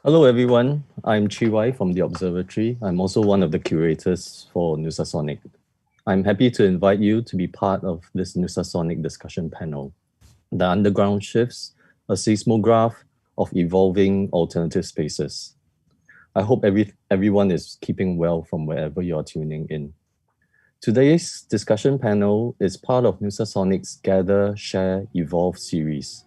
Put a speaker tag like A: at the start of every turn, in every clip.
A: Hello, everyone. I'm Chiwai from the Observatory. I'm also one of the curators for Nusasonic. I'm happy to invite you to be part of this Nusasonic discussion panel. The Underground Shifts, a seismograph of evolving alternative spaces. I hope everyone is keeping well from wherever you are tuning in. Today's discussion panel is part of Nusasonic's Gather, Share, Evolve series.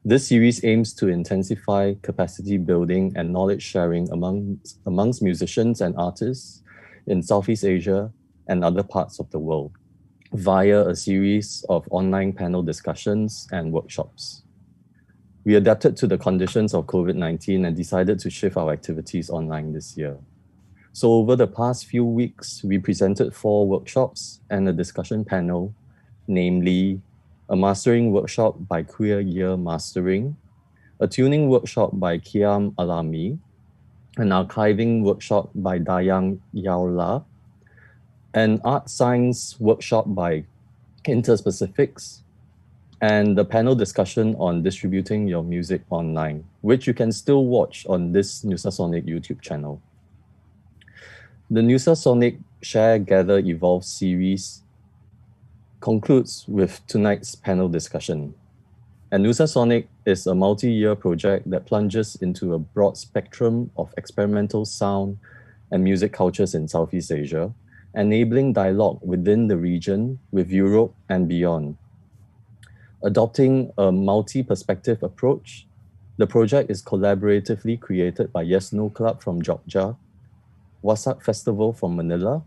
A: This series aims to intensify capacity building and knowledge sharing amongst musicians and artists in Southeast Asia and other parts of the world via a series of online panel discussions and workshops. We adapted to the conditions of COVID-19 and decided to shift our activities online this year. So over the past few weeks, we presented 4 workshops and a discussion panel, namely a mastering workshop by Queer Year Mastering, a tuning workshop by Kiam Alami, an archiving workshop by Dayang Yaula, an art science workshop by Interspecifics, and the panel discussion on distributing your music online, which you can still watch on this Nusasonic YouTube channel. The Nusasonic Share, Gather, Evolve series concludes with tonight's panel discussion. And Nusasonic is a multi-year project that plunges into a broad spectrum of experimental sound and music cultures in Southeast Asia, enabling dialogue within the region with Europe and beyond. Adopting a multi-perspective approach, the project is collaboratively created by Yes No Club from Jogja, Wasak Festival from Manila,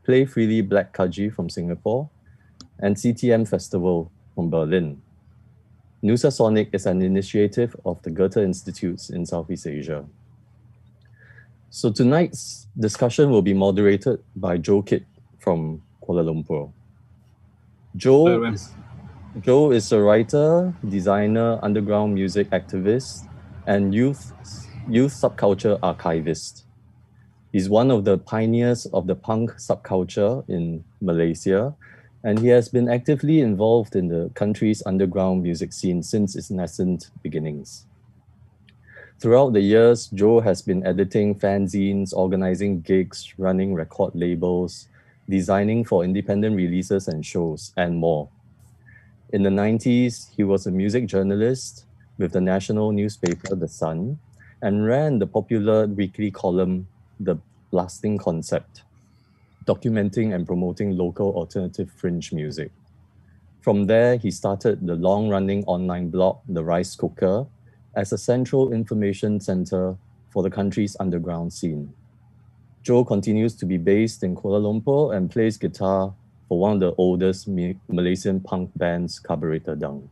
A: Play Freely Black Kaji from Singapore, and CTM Festival from Berlin. Nusasonic is an initiative of the Goethe Institutes in Southeast Asia. So tonight's discussion will be moderated by Joe Kit from Kuala Lumpur. Joe is a writer, designer, underground music activist, and youth subculture archivist. He's one of the pioneers of the punk subculture in Malaysia, and he has been actively involved in the country's underground music scene since its nascent beginnings. Throughout the years, Joe has been editing fanzines, organizing gigs, running record labels, designing for independent releases and shows, and more. In the 90s, he was a music journalist with the national newspaper The Sun and ran the popular weekly column The Blasting Concept, documenting and promoting local alternative fringe music. From there, he started the long-running online blog, The Rice Cooker, as a central information center for the country's underground scene. Joe continues to be based in Kuala Lumpur and plays guitar for one of the oldest Malaysian punk bands, Carburetor Dung.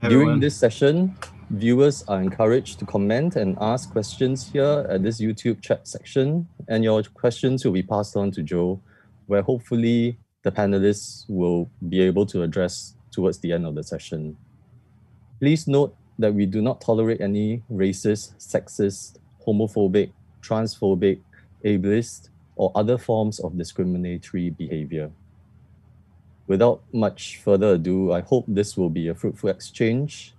A: During this session, viewers are encouraged to comment and ask questions here at this YouTube chat section, and your questions will be passed on to Joe, where hopefully the panelists will be able to address towards the end of the session. Please note that we do not tolerate any racist, sexist, homophobic, transphobic, ableist, or other forms of discriminatory behavior. Without much further ado, I hope this will be a fruitful exchange,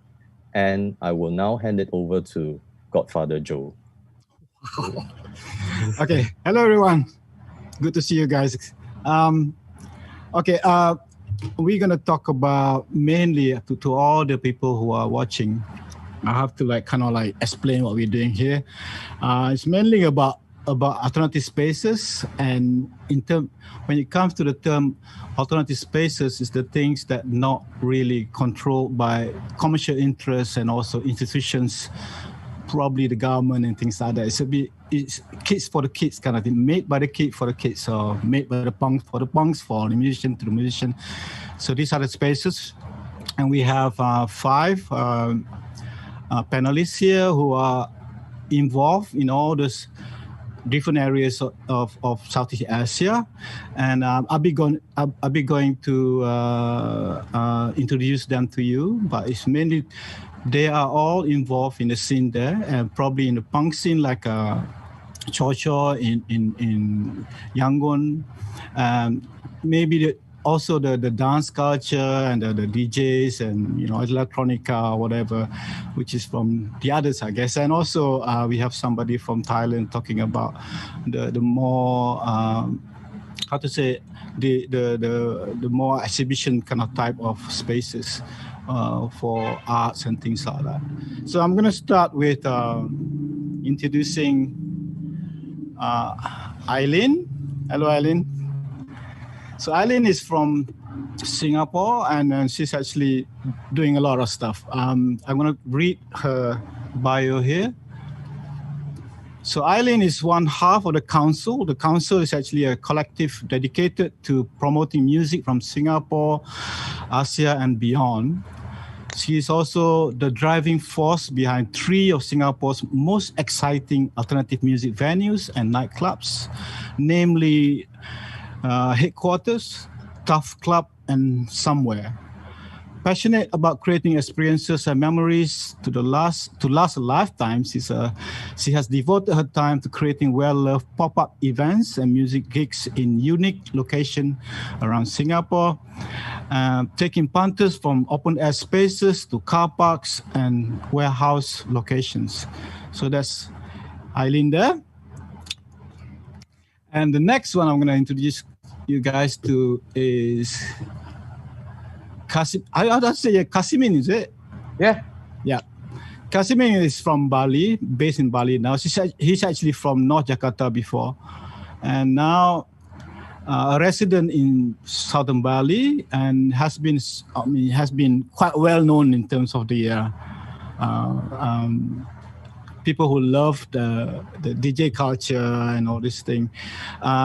A: and I will now hand it over to Godfather Joe.
B: Okay, hello everyone. Good to see you guys. We're gonna talk about mainly to all the people who are watching. I have to explain what we're doing here. It's mainly about alternative spaces, and when it comes to the term alternative spaces, is the things that not really controlled by commercial interests and also institutions, probably the government and things like that. It's kids for the kids kind of thing, made by the kid for the kids, or made by the punks, for the musician to the musician. So these are the spaces, and we have 5 panelists here who are involved in all this different areas of Southeast Asia, and I'll be going to introduce them to you. But it's mainly they are all involved in the scene there, and probably in the punk scene like Chocho in Yangon, maybe also the dance culture and the DJs and electronica or whatever, which is from the others, I guess. And also we have somebody from Thailand talking about the more how to say the more exhibition kind of type of spaces for arts and things like that. So I'm going to start with introducing Eileen. Hello, Eileen. So Eileen is from Singapore, and she's actually doing a lot of stuff. I'm going to read her bio here. So Eileen is one half of the council. The council is actually a collective dedicated to promoting music from Singapore, Asia, and beyond. She is also the driving force behind 3 of Singapore's most exciting alternative music venues and nightclubs, namely Headquarters, Tough Club, and Somewhere. Passionate about creating experiences and memories to last a lifetime, she has devoted her time to creating well-loved pop-up events and music gigs in unique locations around Singapore, taking punters from open-air spaces to car parks and warehouse locations. So that's Eileen there. And the next one I'm going to introduce you guys to is Kasim. I'd say Kasimin, is it?
C: Yeah.
B: Yeah. Kasimin is from Bali, based in Bali now. He's actually from North Jakarta before, and now a resident in southern Bali, and has been quite well known in terms of the people who love the DJ culture and all this thing.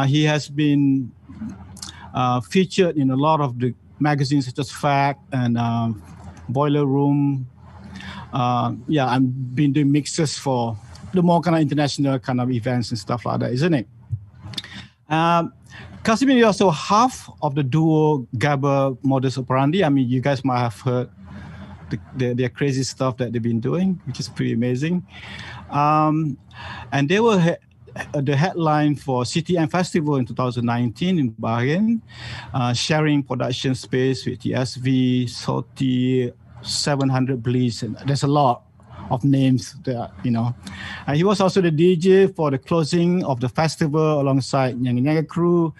B: He has been featured in a lot of the magazines such as Fact and Boiler Room. I've been doing mixes for the more kind of international kind of events and stuff like that, isn't it? Kasim is also half of the duo Gabber Modus Operandi. I mean, you guys might have heard their crazy stuff that they've been doing, which is pretty amazing. And they were the headline for CTM Festival in 2019 in Bahrain, sharing production space with TSV, Soti, 700 Bliss, and there's a lot of names there, And he was also the DJ for the closing of the festival alongside Nyanga Nyanga Crew,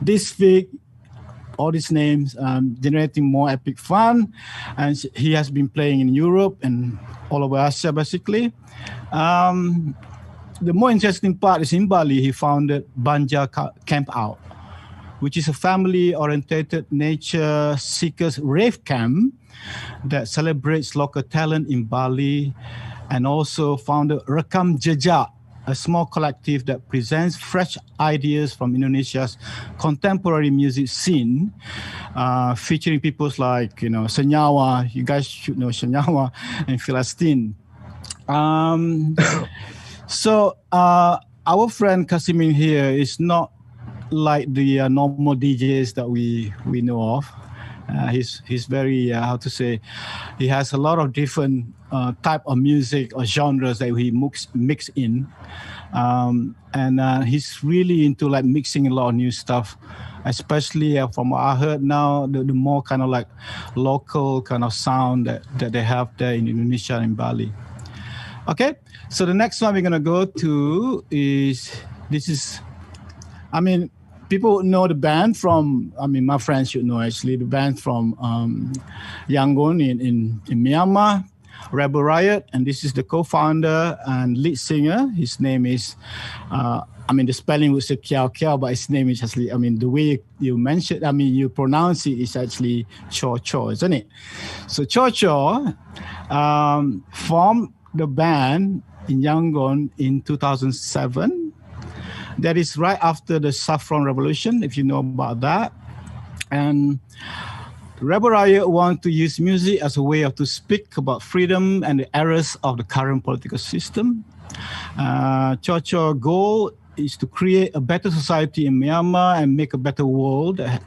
B: This Fig, all these names, generating more epic fun. And he has been playing in Europe and all over Asia, basically. The more interesting part is in Bali, he founded Banja Camp Out, which is a family-oriented nature seekers rave camp that celebrates local talent in Bali, and also founded Rekam Jejak, a small collective that presents fresh ideas from Indonesia's contemporary music scene, featuring people like, Senyawa. You guys should know Senyawa, and Philistine. So our friend Kasim here is not like the normal DJs that we know of. He's very he has a lot of different type of music or genres that he mix in, and he's really into like mixing a lot of new stuff, especially from what I heard now, the more kind of like local kind of sound that they have there in Indonesia and Bali. Okay, so the next one we're gonna go to is people know the band from, my friends should know actually, the band from Yangon in Myanmar, Rebel Riot, and this is the co-founder and lead singer. His name is, the spelling would say Kiao Kiao, but his name is actually, the way you mention, you pronounce it is actually Cho Cho, isn't it? So Cho Cho formed the band in Yangon in 2007. That is right after the Saffron Revolution, if you know about that. And Rebel Riot want to use music as a way to speak about freedom and the errors of the current political system. Cho Cho's goal is to create a better society in Myanmar and make a better world that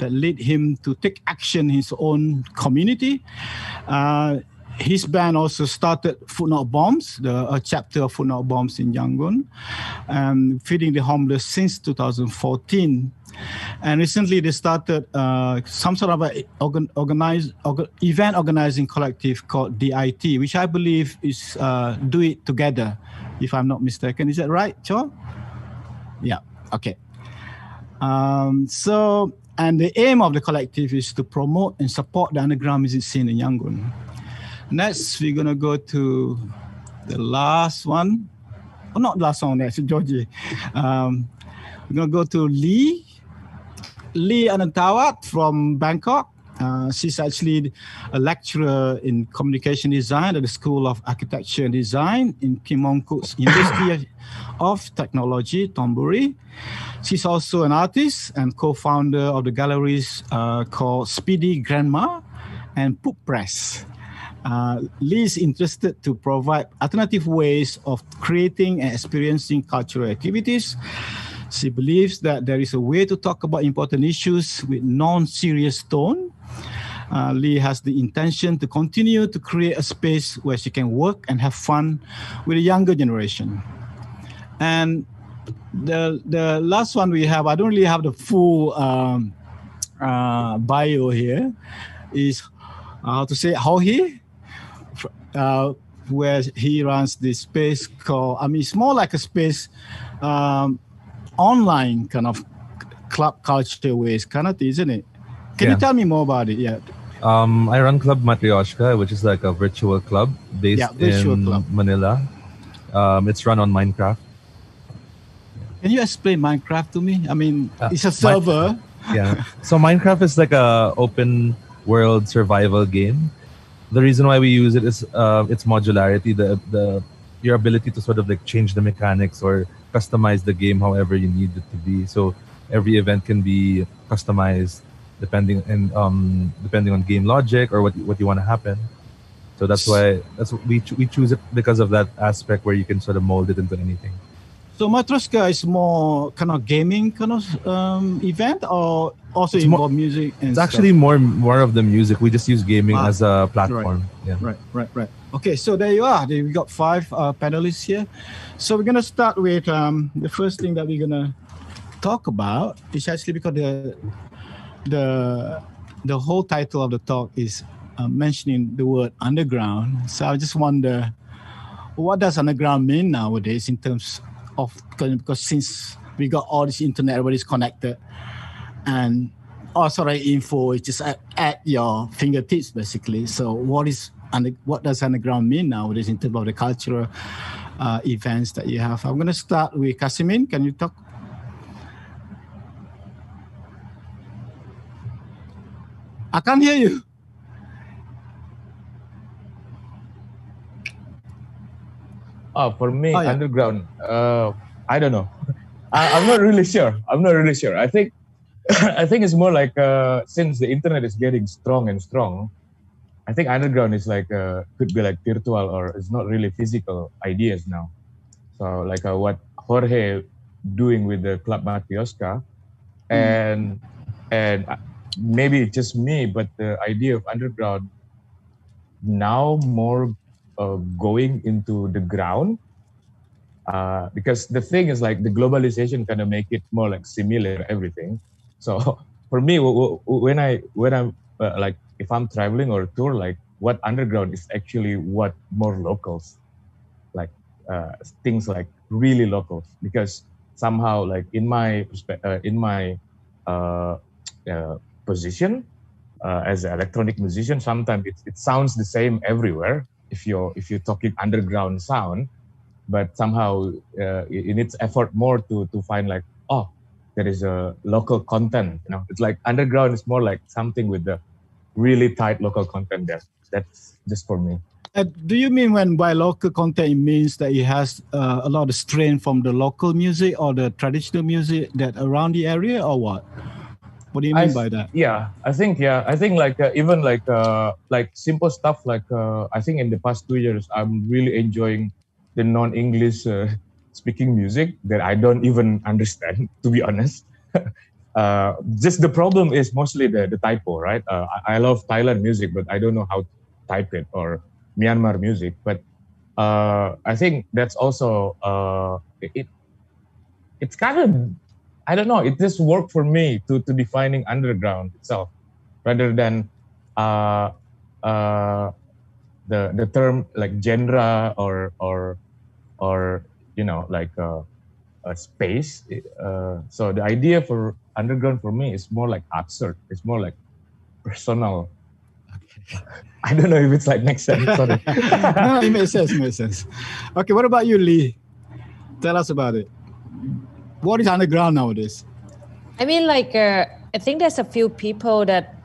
B: lead him to take action in his own community. His band also started Footnote Bombs, a chapter of Footnote Bombs in Yangon, feeding the homeless since 2014. And recently they started some sort of a event organizing collective called DIT, which I believe is Do It Together, if I'm not mistaken. Is that right, Cho? Yeah, okay. And the aim of the collective is to promote and support the underground music scene in Yangon. Next, we're going to go to the last one. Oh, not last one, actually, Georgie. We're going to go to Lee Anantawat from Bangkok. She's actually a lecturer in communication design at the School of Architecture and Design in Kim Mong-kuk's University of Technology, Thonburi. She's also an artist and co-founder of the galleries called Speedy Grandma and Poop Press. Lee is interested to provide alternative ways of creating and experiencing cultural activities. She believes that there is a way to talk about important issues with non-serious tone. Lee has the intention to continue to create a space where she can work and have fun with the younger generation. And the last one we have, I don't really have the full bio here, is how to say Hohi, where he runs this space called, it's more like a space online kind of club culture ways, kind of, isn't it? Can you tell me more about it? Yeah.
C: I run Club Matryoshka, which is like a virtual club based in Manila. It's run on Minecraft.
B: Can you explain Minecraft to me? It's a server.
C: So Minecraft is like a open world survival game. The reason why we use it is its modularity, your ability to sort of like change the mechanics or customize the game however you need it to be. So every event can be customized depending on game logic or what you want to happen. So that's why we choose it because of that aspect where you can sort of mold it into anything.
B: So Matryoshka is more kind of gaming kind of event, or also involve music? And
C: it's actually more of the music. We just use gaming as a platform.
B: Right. Okay, so there you are. We got 5 panelists here. So we're gonna start with the first thing that we're gonna talk about is actually because the whole title of the talk is mentioning the word underground. So I just wonder, what does underground mean nowadays in terms of, because since we got all this internet, everybody's connected, and all sort of info is just at your fingertips basically. So what does underground mean nowadays in terms of the cultural events that you have? I'm going to start with Kasim. Can you talk? I can't hear you.
D: For me, underground, I don't know. I'm not really sure. I think it's more like since the internet is getting strong and strong, I think underground is like could be like virtual, or it's not really physical ideas now. So like what Jorge doing with the Club Matryoshka, and maybe just me, but the idea of underground now more going into the ground, because the thing is like the globalization kind of make it more like similar everything. So for me, when I'm like if I'm traveling or tour, like what underground is actually what more locals, like things like really locals, because somehow like in my position as an electronic musician, sometimes it sounds the same everywhere. If you're talking underground sound, but somehow it needs effort more to find like, oh, there is a local content. It's like underground is more like something with the really tight local content there. That's just for me.
B: Do you mean when by local content it means that it has a lot of strain from the local music or the traditional music that around the area, or what? What do you mean by that?
D: I think like even like simple stuff like I think in the past 2 years I'm really enjoying the non-English speaking music that I don't even understand, to be honest. Just the problem is mostly the typo, right? I love Thailand music, but I don't know how to type it, or Myanmar music. But I think that's also it's kind of I don't know. It just worked for me to defining underground itself, rather than the term like genre or like a space. So the idea for underground for me is more like absurd. It's more like personal. I don't know if it's like makes sense. Sorry.
B: No, it makes sense. Makes sense. Okay, what about you, Lee? Tell us about it. What is underground nowadays?
E: I mean, like, I think there's a few people that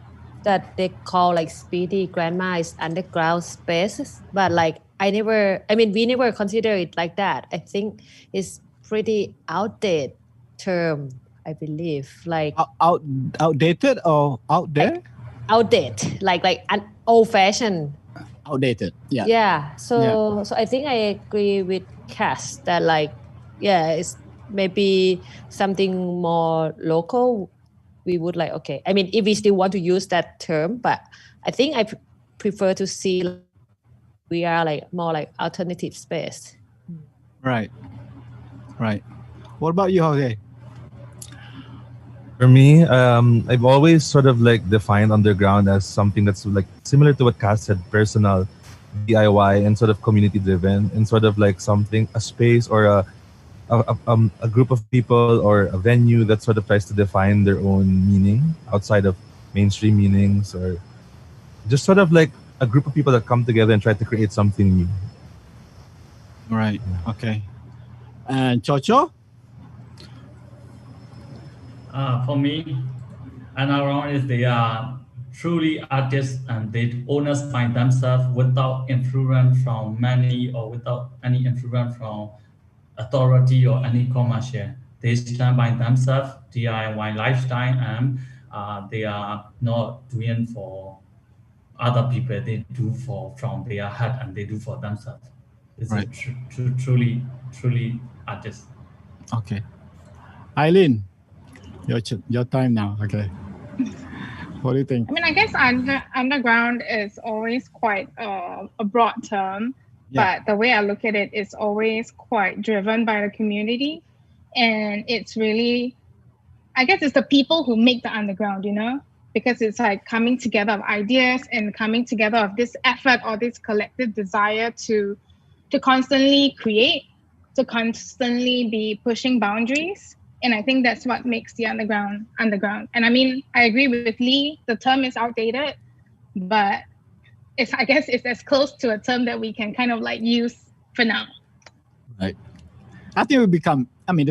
E: they call like Speedy Grandma is underground spaces, but like we never consider it like that. I think it's pretty outdated term, I believe. Like
B: outdated or out there?
E: Like, outdated, like an old fashioned.
B: Outdated. Yeah.
E: Yeah. So I think I agree with Cass that like, yeah, it's maybe something more local. We would like, okay. I mean, if we still want to use that term, but I think I prefer to see we are like more like alternative space.
B: Right. What about you, Jose?
C: For me, I've always sort of like defined underground as something that's like similar to what Cass said, personal, DIY, and sort of community driven, and sort of like something, a space or a group of people or a venue that sort of tries to define their own meaning outside of mainstream meanings, or just sort of like a group of people that come together and try to create something new.
B: Right. Okay. And Chocho?
F: For me, underground is they are truly artists and the owners find themselves without influence from many or without any influence from authority or any commercial. They stand by themselves, DIY lifestyle, and they are not doing for other people. They do from their heart and they do for themselves. It's
B: right.
F: truly artists.
B: Okay. Eileen, your time now. Okay. What do you think?
G: I mean, I guess underground is always quite a broad term, but the way I look at it is always quite driven by the community. And it's really, I guess it's the people who make the underground, because it's like coming together of ideas and coming together of this effort or this collective desire to constantly create, to constantly be pushing boundaries. And I think that's what makes the underground. And I mean, I agree with Lee, the term is outdated, but I guess it's as close to a term that we can kind of like use for now.
B: Right. I think the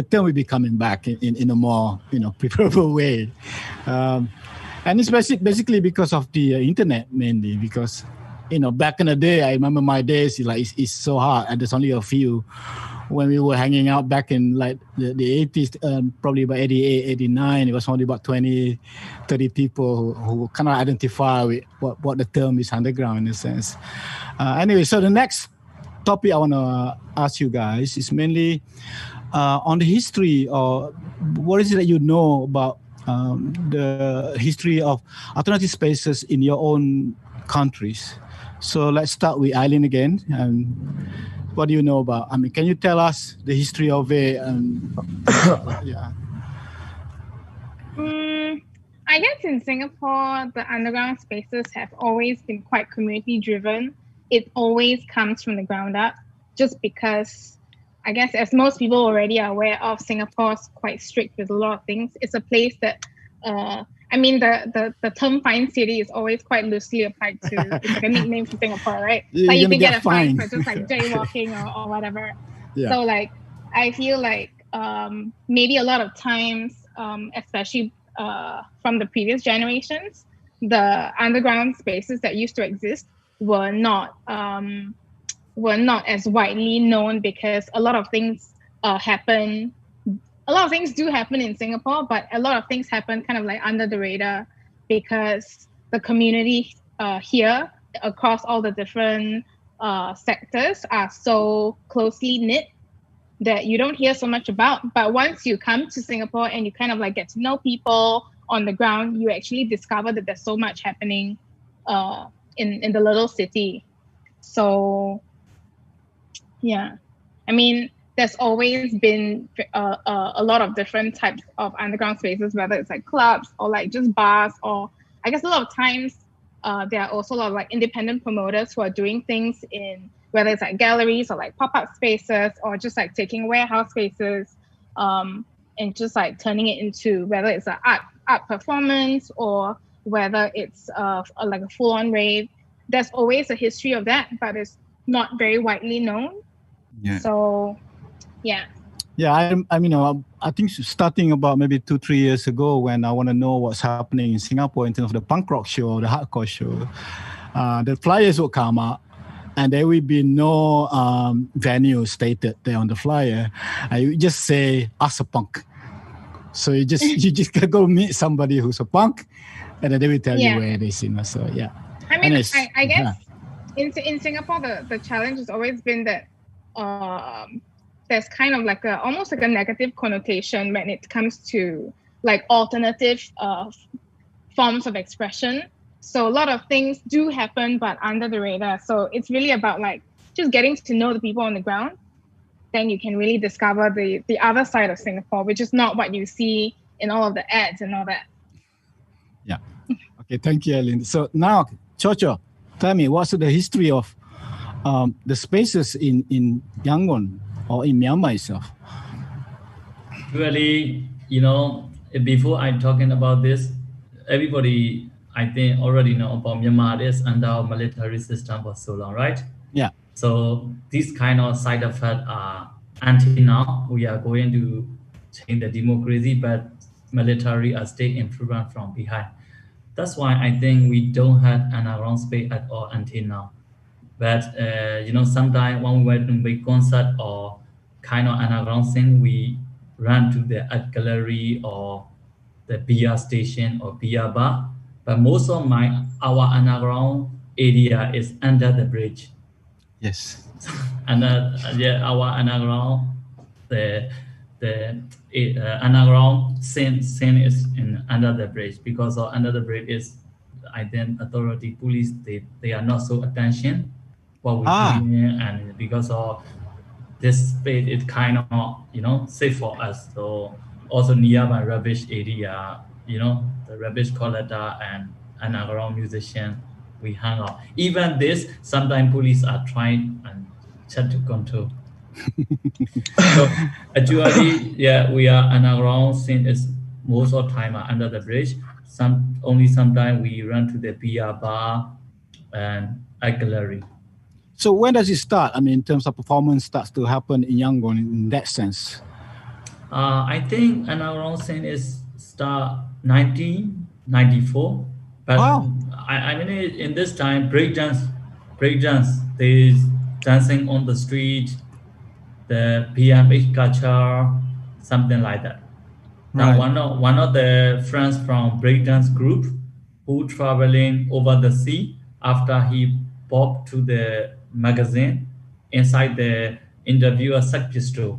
B: term will be coming back in a more, preferable way. And it's basically because of the internet mainly, because, back in the day, I remember my days, it's so hard and there's only a few. When we were hanging out back in like the 80s, probably about 88, 89, it was only about 20, 30 people who kind of identify with what the term is underground in a sense. Anyway, so the next topic I want to ask you guys is mainly on the history, or what is it that you know about the history of alternative spaces in your own countries. So let's start with Eileen again. What do you know about? Can you tell us the history of it? Yeah.
G: I guess in Singapore, the underground spaces have always been quite community driven. It always comes from the ground up, just because I guess as most people already are aware of, Singapore's quite strict with a lot of things. It's a place that, the term fine city is always quite loosely applied to. It's like a nickname for Singapore, right? Like you can get a fine for just like jaywalking or whatever. Yeah. So like, I feel like maybe a lot of times, especially from the previous generations, the underground spaces that used to exist were not as widely known, because a lot of things happen. A lot of things do happen in Singapore, but a lot of things happen kind of like under the radar, because the community here across all the different sectors are so closely knit that you don't hear so much about. But once you come to Singapore and you kind of like get to know people on the ground, you actually discover that there's so much happening in the little city. So yeah, there's always been a lot of different types of underground spaces, whether it's like clubs or like just bars, or I guess a lot of times there are also a lot of like independent promoters who are doing things in, whether it's like galleries or like pop-up spaces, or just like taking warehouse spaces and just like turning it into, whether it's an art performance or whether it's like a full-on rave. There's always a history of that, but it's not very widely known.
B: Yeah.
G: So, yeah.
B: Yeah, I think starting about maybe 2-3 years ago, when I want to know what's happening in Singapore in terms of the punk rock show or the hardcore show, the flyers will come out, and there will be no venue stated there on the flyer. You just say, "Ask a punk." So you just go meet somebody who's a punk, and then they will tell you where it is. So yeah.
G: I mean, I guess in Singapore, the challenge has always been that there's kind of like almost like a negative connotation when it comes to like alternative forms of expression. So a lot of things do happen, but under the radar. So it's really about like just getting to know the people on the ground. Then you can really discover the other side of Singapore, which is not what you see in all of the ads and all that.
B: Yeah. Okay. Thank you, Eileen. So now, Chocho, tell me, what's the history of the spaces in Yangon or in Myanmar itself?
F: Really, before I'm talking about this, everybody, I think, already know about Myanmar is under our military system for so long, right?
B: Yeah.
F: So these kind of side effects are, until now, we are going to change the democracy, but military are still influenced from behind. That's why I think we don't have an underground space at all until now. But, sometimes when we went to make concert or kind of underground thing, we run to the art gallery or the beer station or beer bar. But most of our underground area is under the bridge.
B: Yes.
F: And our underground, the underground scene is under the bridge, because under the bridge is, I think, authority police, they are not so attention what we're doing, and because of this space, it kind of safe for us. So also nearby rubbish area, the rubbish collector and underground musician, we hang out. Even this, sometimes police are trying and try to control. So actually, we are underground scene is most of the time are under the bridge. Sometimes we run to the beer bar and a gallery.
B: So when does it start? I mean, in terms of performance starts to happen in Yangon in that sense?
F: I think underground scene is start 1994. But
B: wow.
F: I mean, in this time, breakdance, they dancing on the street, the PMH culture, something like that. Now, one of the friends from breakdance group who traveling over the sea after he popped to the magazine inside the interviewer sex store.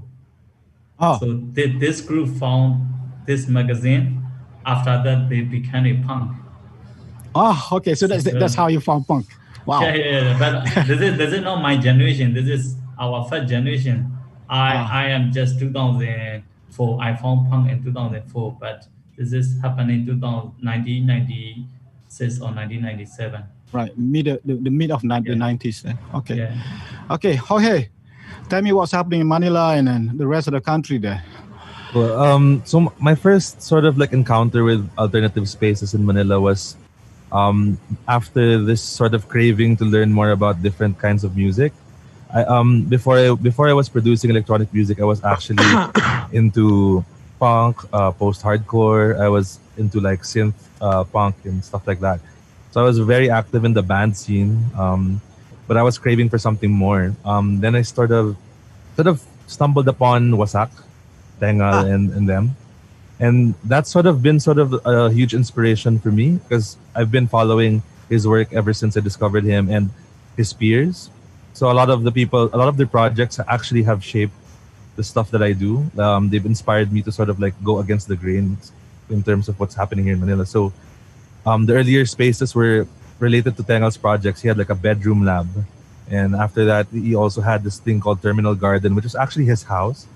F: So this group found this magazine. After that, they became a punk.
B: Oh, okay. So that's how you found punk. Wow.
F: Yeah. But this is not my generation. This is our first generation. I am just 2004. I found punk in 2004, but this is happening in 1996 or 1997.
B: Right, the mid of the 90s. Then. Okay.
F: Yeah.
B: Okay, Jorge, tell me what's happening in Manila and then the rest of the country there.
C: Well, so my first sort of like encounter with alternative spaces in Manila was after this sort of craving to learn more about different kinds of music. Before I was producing electronic music, I was actually into punk, post-hardcore. I was into like synth punk and stuff like that. So I was very active in the band scene, but I was craving for something more. Then I sort of stumbled upon Wasak, Tengal, and them. And that's been a huge inspiration for me, because I've been following his work ever since I discovered him and his peers. So a lot of their projects actually have shaped the stuff that I do. They've inspired me to sort of like go against the grain in terms of what's happening here in Manila. So the earlier spaces were related to Tengal's projects. He had like a bedroom lab, And after that, he also had this thing called Terminal Garden, which was actually his house.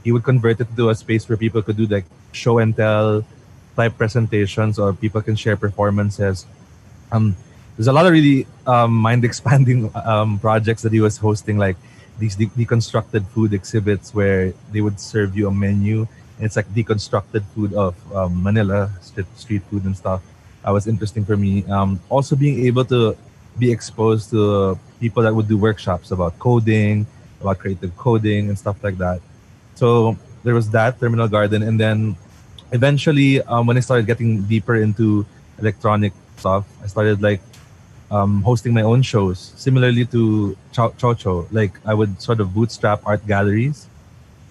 C: He would convert it to a space where people could do like show and tell type presentations, or people can share performances. There's a lot of really mind expanding projects that he was hosting, like these deconstructed food exhibits where they would serve you a menu. And it's like deconstructed food of Manila, street food and stuff. That was interesting for me. Also being able to be exposed to people that would do workshops about coding, about creative coding and stuff like that. So there was that Terminal Garden, and then eventually when I started getting deeper into electronic stuff, I started like hosting my own shows, similarly to Chow. Like I would sort of bootstrap art galleries.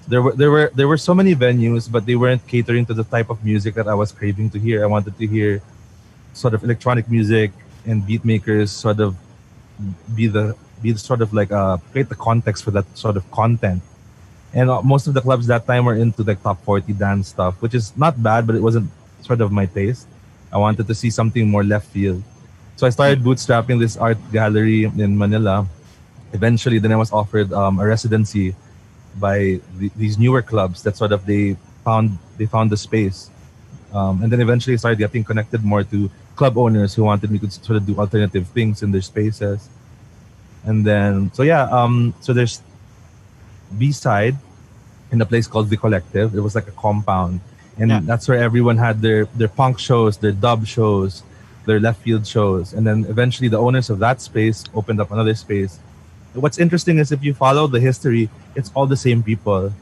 C: There were so many venues, but they weren't catering to the type of music that I was craving to hear. I wanted to hear sort of electronic music, and beat makers sort of be the sort of like create the context for that sort of content. And most of the clubs that time were into like top 40 dance stuff, which is not bad, but it wasn't sort of my taste. I wanted to see something more left field. So I started bootstrapping this art gallery in Manila. Eventually, then I was offered a residency by these newer clubs that sort of they found the space. And then eventually I started getting connected more to club owners who wanted me to sort of do alternative things in their spaces. And then, so there's B-side in a place called The Collective. It was like a compound. And that's where everyone had their punk shows, their dub shows, their left field shows. And then eventually the owners of that space opened up another space. What's interesting is if you follow the history, it's all the same people.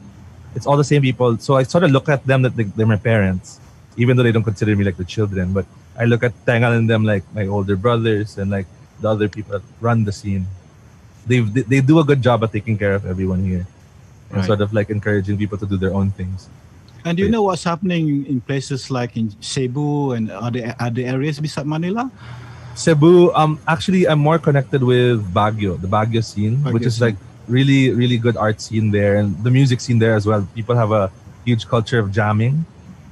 C: So I sort of look at them that they're my parents, even though they don't consider me like the children. But I look at Tengal and them like my older brothers and like the other people that run the scene. They do a good job at taking care of everyone here, and sort of like encouraging people to do their own things.
B: And do you know what's happening in places like in Cebu and other areas beside Manila?
C: Cebu, actually, I'm more connected with Baguio, the Baguio scene, which is like really, really good art scene there, and the music scene there as well. People have a huge culture of jamming,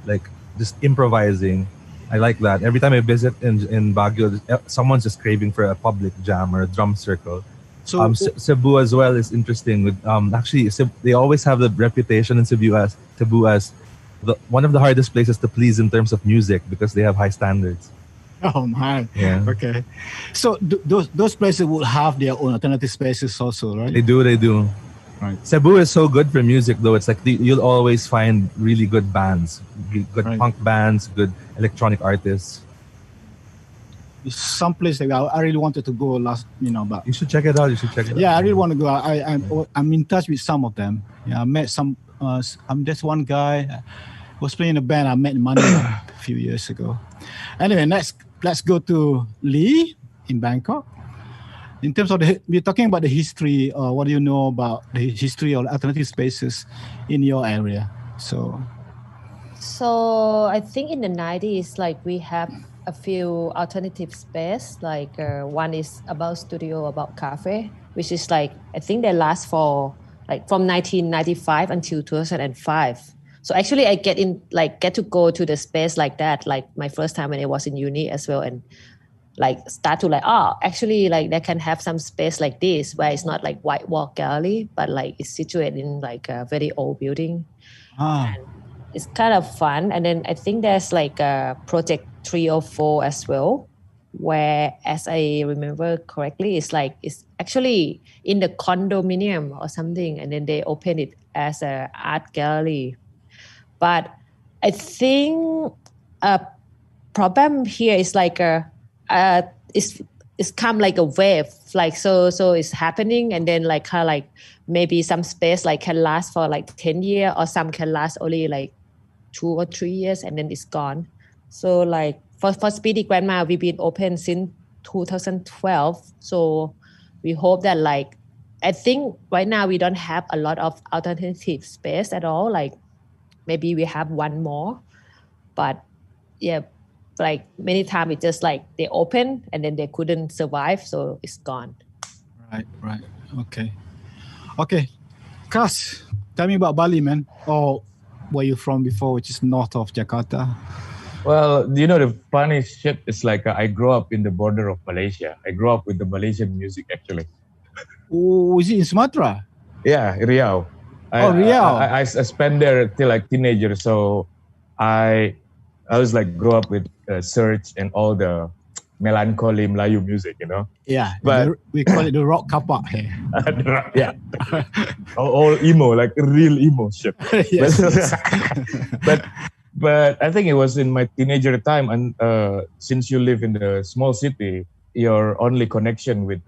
C: like just improvising. I like that. Every time I visit in Baguio, someone's just craving for a public jam or a drum circle. So Cebu as well is interesting. With actually, they always have the reputation in Cebu as one of the hardest places to please in terms of music because they have high standards.
B: Oh my!
C: Yeah.
B: Okay. So those places will have their own alternative spaces also, right?
C: They do.
B: Right.
C: Cebu is so good for music, though. It's like you'll always find really good bands, good punk bands, good electronic artists.
B: Some place that I really wanted to go last, but
C: you should check it out.
B: Yeah, I really want to go. I'm in touch with some of them. Yeah, I met some. There's one guy was playing a band I met in Manila a few years ago. Anyway, let's go to Lee in Bangkok. In terms of we're talking about the history. What do you know about the history of alternative spaces in your area? So
E: I think in the 90s, like we have a few alternative space. Like one is about studio, about cafe, which is like I think they last for like from 1995 until 2005. So actually, I get to go to the space like that, like my first time when I was in uni as well, and like start to actually like they can have some space like this where it's not like white wall gallery, but like it's situated in like a very old building. And it's kind of fun. And then I think there's like a project 304 as well, where as I remember correctly, it's actually in the condominium or something, and then they open it as a art gallery. But I think a problem here is like it's come like a wave, like so it's happening, and then like kind of like maybe some space like can last for like 10 years, or some can last only like 2 or 3 years and then it's gone. So like for Speedy Grandma, we've been open since 2012. So we hope that like I think right now we don't have a lot of alternative space at all. Like maybe we have one more, but yeah, like many times it's just like they open and then they couldn't survive, so it's gone.
B: Right. Okay. Kas, tell me about Bali, man. Or where you from before, which is north of Jakarta?
D: Well, the funny shit is like I grew up in the border of Malaysia. I grew up with the Malaysian music, actually.
B: Was it in Sumatra?
D: Yeah, Riau.
B: Riau.
D: I spent there till like teenager, so I was like grow up with Search and all the melancholy Melayu music, you know.
B: Yeah,
D: but
B: we call it the rock kapak here.
D: Yeah, all emo, like real emo shit.
B: Yes,
D: but I think it was in my teenager time, and since you live in the small city, your only connection with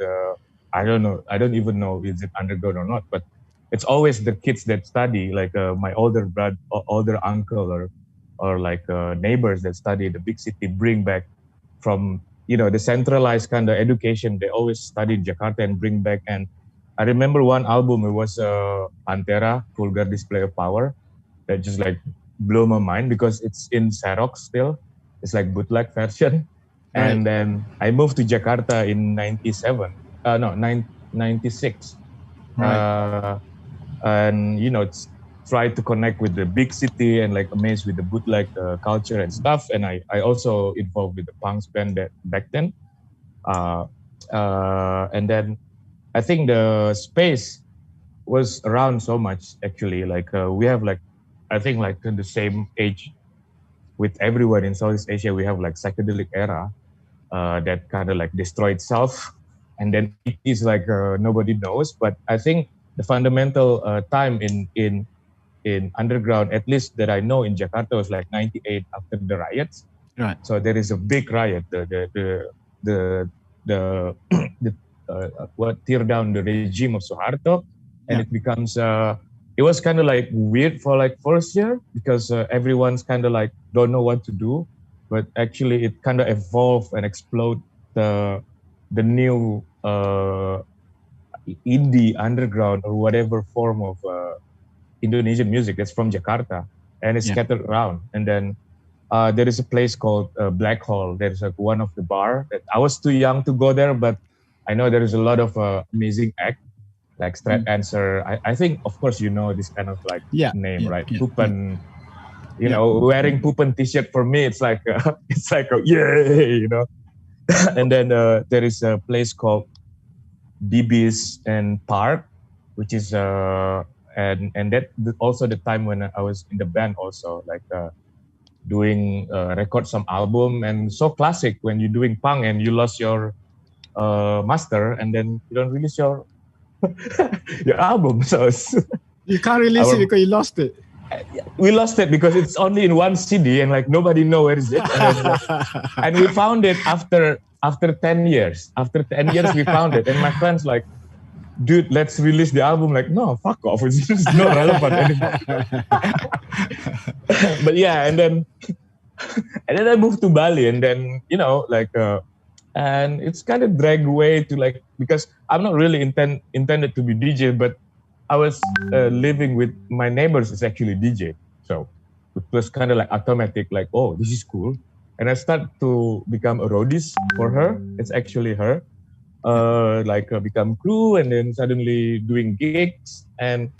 D: I don't even know is it underground or not, but it's always the kids that study, like my older brother, older uncle, or like neighbors that study in the big city, bring back from the centralized kind of education. They always study in Jakarta and bring back. And I remember one album, it was Pantera, Vulgar Display of Power, that just like blew my mind because it's in Xerox still. It's like bootleg version. Right. And then I moved to Jakarta in 96. Right. And try to connect with the big city and like amazed with the bootleg culture and stuff. And I also involved with the punk band back then. And then I think the space was around so much actually. Like we have like, I think like in the same age with everyone in Southeast Asia, we have like psychedelic era that kind of like destroyed itself. And then it is like nobody knows. But I think the fundamental time in underground, at least that I know in Jakarta, was like 98 after the riots.
B: Right.
D: So there is a big riot. What tear down the regime of Suharto, and it becomes. It was kind of like weird for like first year because everyone's kind of like don't know what to do, but actually it kind of evolved and explode the new indie underground or whatever form of Indonesian music that's from Jakarta, and it's scattered around. And then there is a place called Black Hole. There's like one of the bar. I was too young to go there, but I know there is a lot of amazing act like Straight Answer. I think, of course, you know this kind of like name, right? Pupen. You know, wearing Pupen t-shirt for me, it's like yay, you know. And then there is a place called DB's and Park, which is and that also the time when I was in the band also, like doing record some album, and so classic when you're doing punk and you lost your master and then you don't release your your album. So
B: you can't release it because you lost it.
D: We lost it because it's only in one CD and like nobody knows where is it. And we found it after 10 years. After 10 years we found it, and my friends like, dude, let's release the album. Like, no, fuck off. It's just not relevant anymore. But yeah, and then I moved to Bali, and then like and it's kind of dragged away to like, because I'm not really intended to be DJ, but I was living with my neighbors is actually DJ. So it was kind of like automatic, like, oh, this is cool. And I started to become a roadies for her. It's actually her. Become crew, and then suddenly doing gigs. And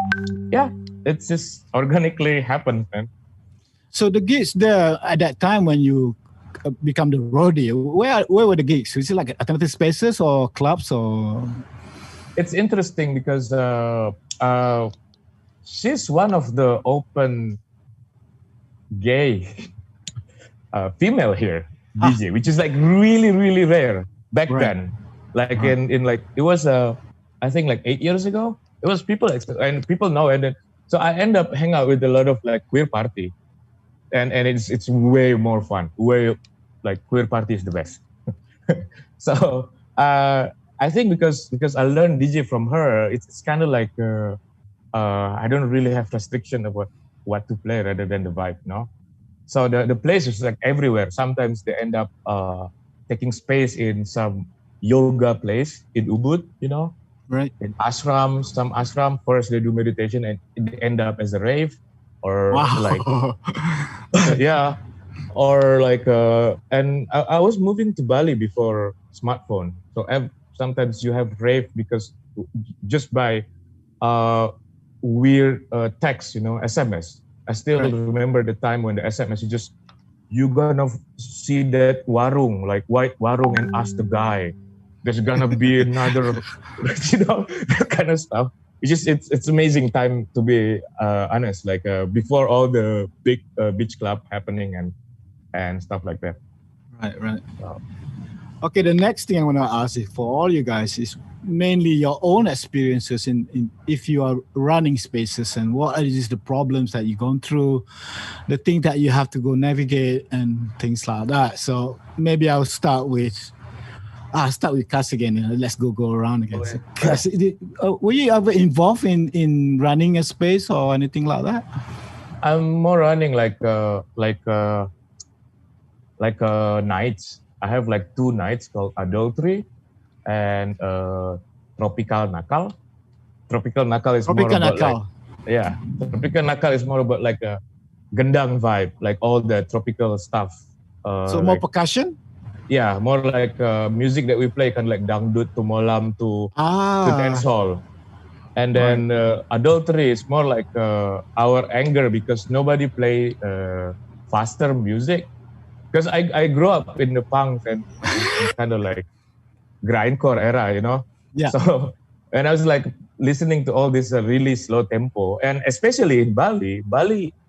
D: yeah, it's just organically happened, man.
B: So the gigs there at that time when you become the roadie, where were the gigs? Was it like alternative spaces or clubs or?
D: It's interesting because she's one of the open gay female here DJ, which is like really, really rare back then. Like in like it was I think like 8 years ago. It was people and people know, and then so I end up hang out with a lot of like queer party, and it's way more fun. Way like queer party is the best. So I think because I learned DJ from her, it's kind of like I don't really have restriction of what to play rather than the vibe, no. So the place is like everywhere. Sometimes they end up taking space in some yoga place in Ubud,
B: right?
D: In ashram, some ashram. First they do meditation and it end up as a rave, or like yeah, or like and I was moving to Bali before smartphone, so sometimes you have rave because just by weird text, SMS. I still remember the time when the SMS you gonna see that warung, like white warung, and ask the guy, there's gonna be another, that kind of stuff. It's amazing time, to be honest, like before all the big beach club happening and stuff like that.
B: Right. Okay, the next thing I want to ask is for all you guys is mainly your own experiences in if you are running spaces, and what are just the problems that you've gone through, the thing that you have to go navigate and things like that. So maybe I'll start with Kasim again. Let's go around again. So, Kasim, were you ever involved in running a space or anything like that?
D: I'm more running like nights. I have like 2 nights called Adultery and Tropical Nakal. Tropical Nakal is more about Tropical Nakal is more about like a gendang vibe, like all the tropical stuff.
B: So more like, percussion?
D: Yeah, more like music that we play, kind of like dangdut to molam to dance hall. And then Adultery is more like our anger because nobody play faster music. Because I grew up in the punk and kind of like grindcore era,
B: Yeah.
D: So when I was like listening to all this really slow tempo, and especially in Bali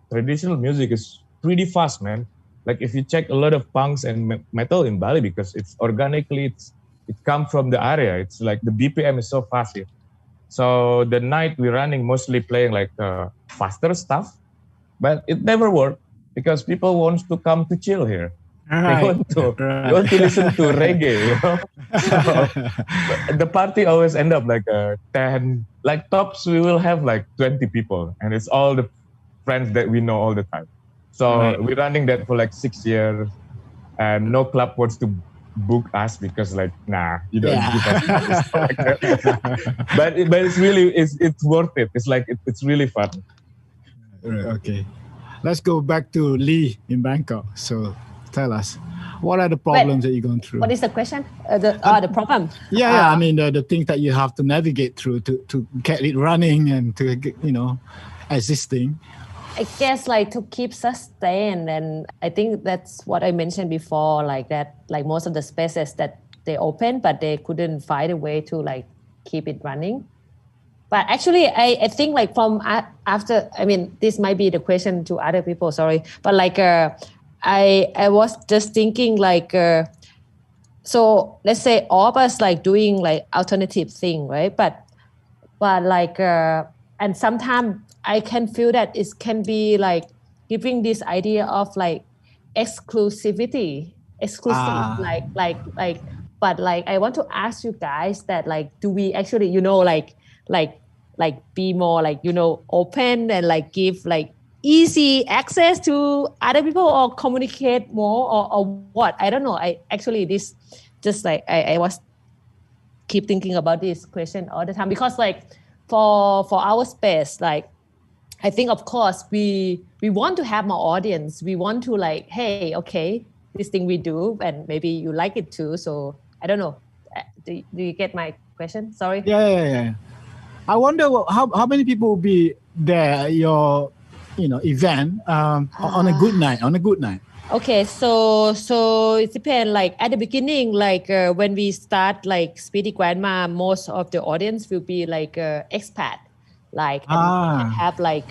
D: traditional music is pretty fast, man. Like if you check a lot of punks and metal in Bali, because it's organically, it comes from the area. It's like the BPM is so fast here. So the night we're running mostly playing like faster stuff, but it never worked. Because people want to come to chill here. They want to listen to reggae, So the party always end up like 10, like tops we will have like 20 people. And it's all the friends that we know all the time. So we're running that for like 6 years. And no club wants to book us because like, nah, you don't give us like that. but it's really, it's worth it. It's like, it's really fun.
B: Okay. Let's go back to Lee in Bangkok. So tell us, what are the problems that you're going through?
E: What is the question? The problem?
B: Yeah. I mean, the things that you have to navigate through to get it running and to, existing.
E: I guess like to keep sustained. And I think that's what I mentioned before, like that, like most of the spaces that they opened, but they couldn't find a way to like keep it running. But actually, I think like from after, I mean, this might be the question to other people, sorry. But like, I was just thinking like, so let's say all of us like doing like alternative thing, right? But like, and sometimes I can feel that it can be like giving this idea of like exclusivity, but like, I want to ask you guys that like, do we actually, like be more like, open and like give like easy access to other people or communicate more or what? I don't know. I actually, this just like, I was keep thinking about this question all the time because like for our space, like, I think of course we want to have more audience. We want to like, hey, okay, this thing we do and maybe you like it too. So I don't know. Do you get my question? Sorry.
B: Yeah. I wonder how many people will be there at your, event on a good night.
E: Okay, so it depends. Like at the beginning, like when we start like Speedy Grandma, most of the audience will be like expat, like and we can have like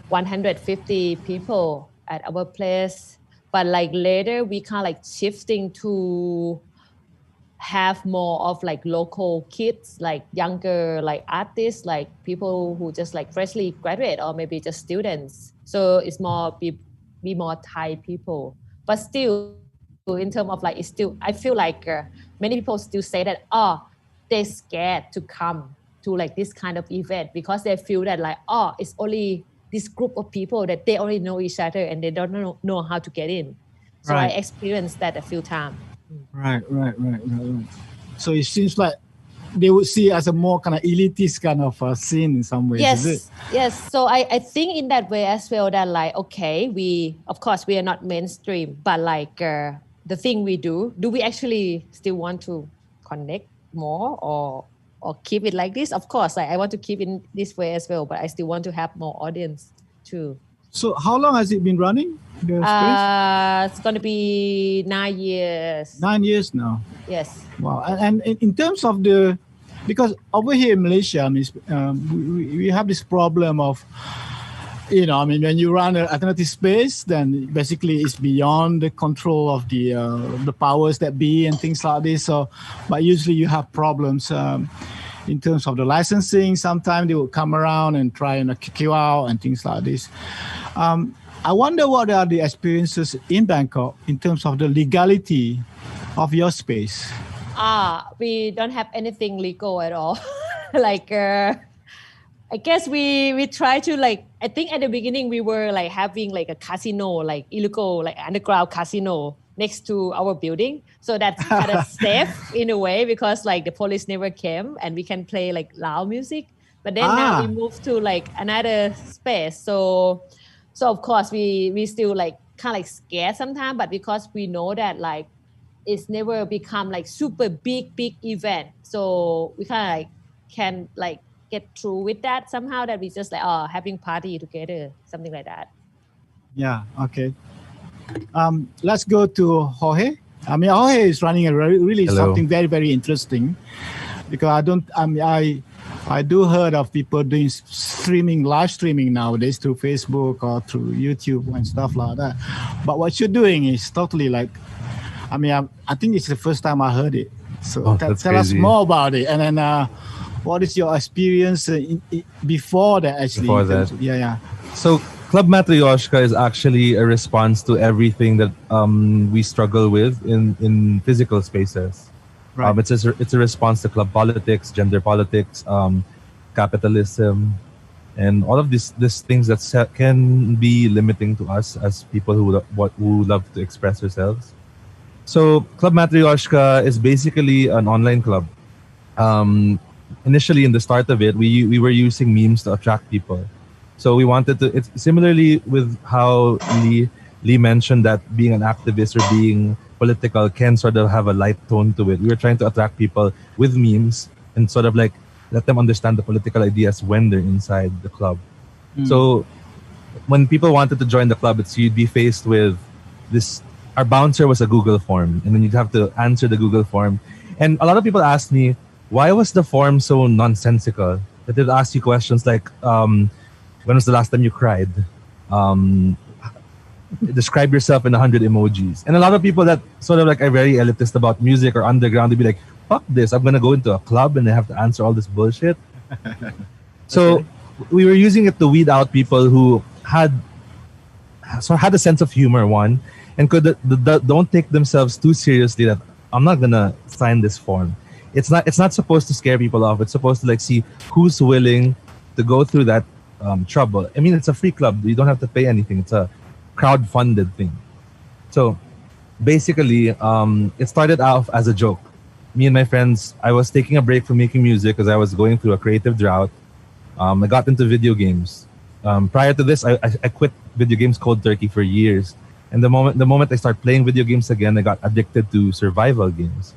E: 150 people at our place. But like later, we kind of like shifting to have more of like local kids, like younger like artists, like people who just like freshly graduate or maybe just students. So it's more be more Thai people, but still in terms of like, it's still, I feel like many people still say that they're scared to come to like this kind of event because they feel that like it's only this group of people that they already know each other and they don't know how to get in. So I experienced that a few times.
B: Right. So it seems like they would see it as a more kind of elitist kind of scene in some ways.
E: Yes. So I think in that way as well that like, okay, we are not mainstream, but like the thing we do we actually still want to connect more or keep it like this? Of course, like I want to keep in this way as well, but I still want to have more audience too.
B: So how long has it been running? The space?
E: It's going to be 9 years.
B: 9 years now.
E: Yes.
B: Wow. And in terms of because over here in Malaysia, I mean, we have this problem of, when you run an alternative space, then basically it's beyond the control of the powers that be and things like this. So, but usually you have problems in terms of the licensing. Sometimes they will come around and try and kick you out and things like this. I wonder what are the experiences in Bangkok in terms of the legality of your space.
E: We don't have anything legal at all. I guess we try to I think at the beginning we were having a casino, illegal, underground casino next to our building. So that's kind of safe in a way because the police never came and we can play loud music. But then now we moved to another space. So of course we still kind of scared sometimes, but because we know that it's never become super big event. So we kind of can get through with that somehow, that we just having party together, something like that.
B: Yeah. Okay. Let's go to Jorge. I mean, Jorge is running really something very, very interesting, because I do heard of people doing live streaming nowadays through Facebook or through YouTube and stuff like that. But what you're doing is totally I think it's the first time I heard it. So tell us more about it. And then what is your experience before that actually?
C: Before that.
B: Yeah.
C: So Club Matryoshka is actually a response to everything that we struggle with in physical spaces.
B: Right.
C: It's a response to club politics, gender politics, capitalism, and all of these things that can be limiting to us as people who love to express ourselves. So Club Matryoshka is basically an online club. Initially, in the start of it, we were using memes to attract people. So we wanted to. It's similarly with how Lee mentioned that being an activist or being political can sort of have a light tone to it. We were trying to attract people with memes and sort of let them understand the political ideas when they're inside the club. So when people wanted to join the club, you'd be faced with this. Our bouncer was a Google form, and then you'd have to answer the Google form. And a lot of people asked me, why was the form so nonsensical? That they'd ask you questions like, when was the last time you cried? Describe yourself in 100 emojis. And a lot of people that sort of are very elitist about music or underground, they'd be like, fuck this, I'm going to go into a club and I have to answer all this bullshit. So we were using it to weed out people who had a sense of humor, one, and don't take themselves too seriously that I'm not going to sign this form. It's not supposed to scare people off. It's supposed to see who's willing to go through that trouble. I mean, it's a free club. You don't have to pay anything. It's a crowd-funded thing. So basically, it started off as a joke. Me and my friends, I was taking a break from making music because I was going through a creative drought. I got into video games. Prior to this, I quit video games cold turkey for years. And the moment I started playing video games again, I got addicted to survival games.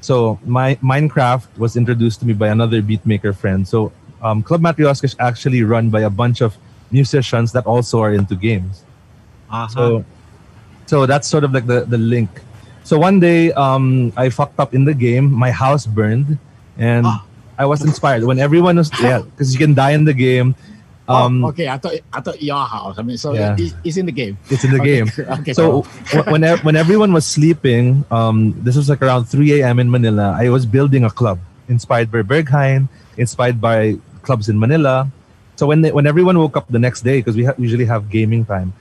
C: So my Minecraft was introduced to me by another beatmaker friend. So Club Matryoshka is actually run by a bunch of musicians that also are into games. So that's sort of the link. So one day I fucked up in the game. My house burned, and I was inspired when everyone was because you can die in the game.
B: Okay. I thought your house. I mean, so it's in the game.
C: It's in the game.
B: Okay.
C: So when everyone was sleeping, this was around 3 a.m. in Manila. I was building a club inspired by Berghain, inspired by clubs in Manila. So when everyone woke up the next day, because we usually have gaming time,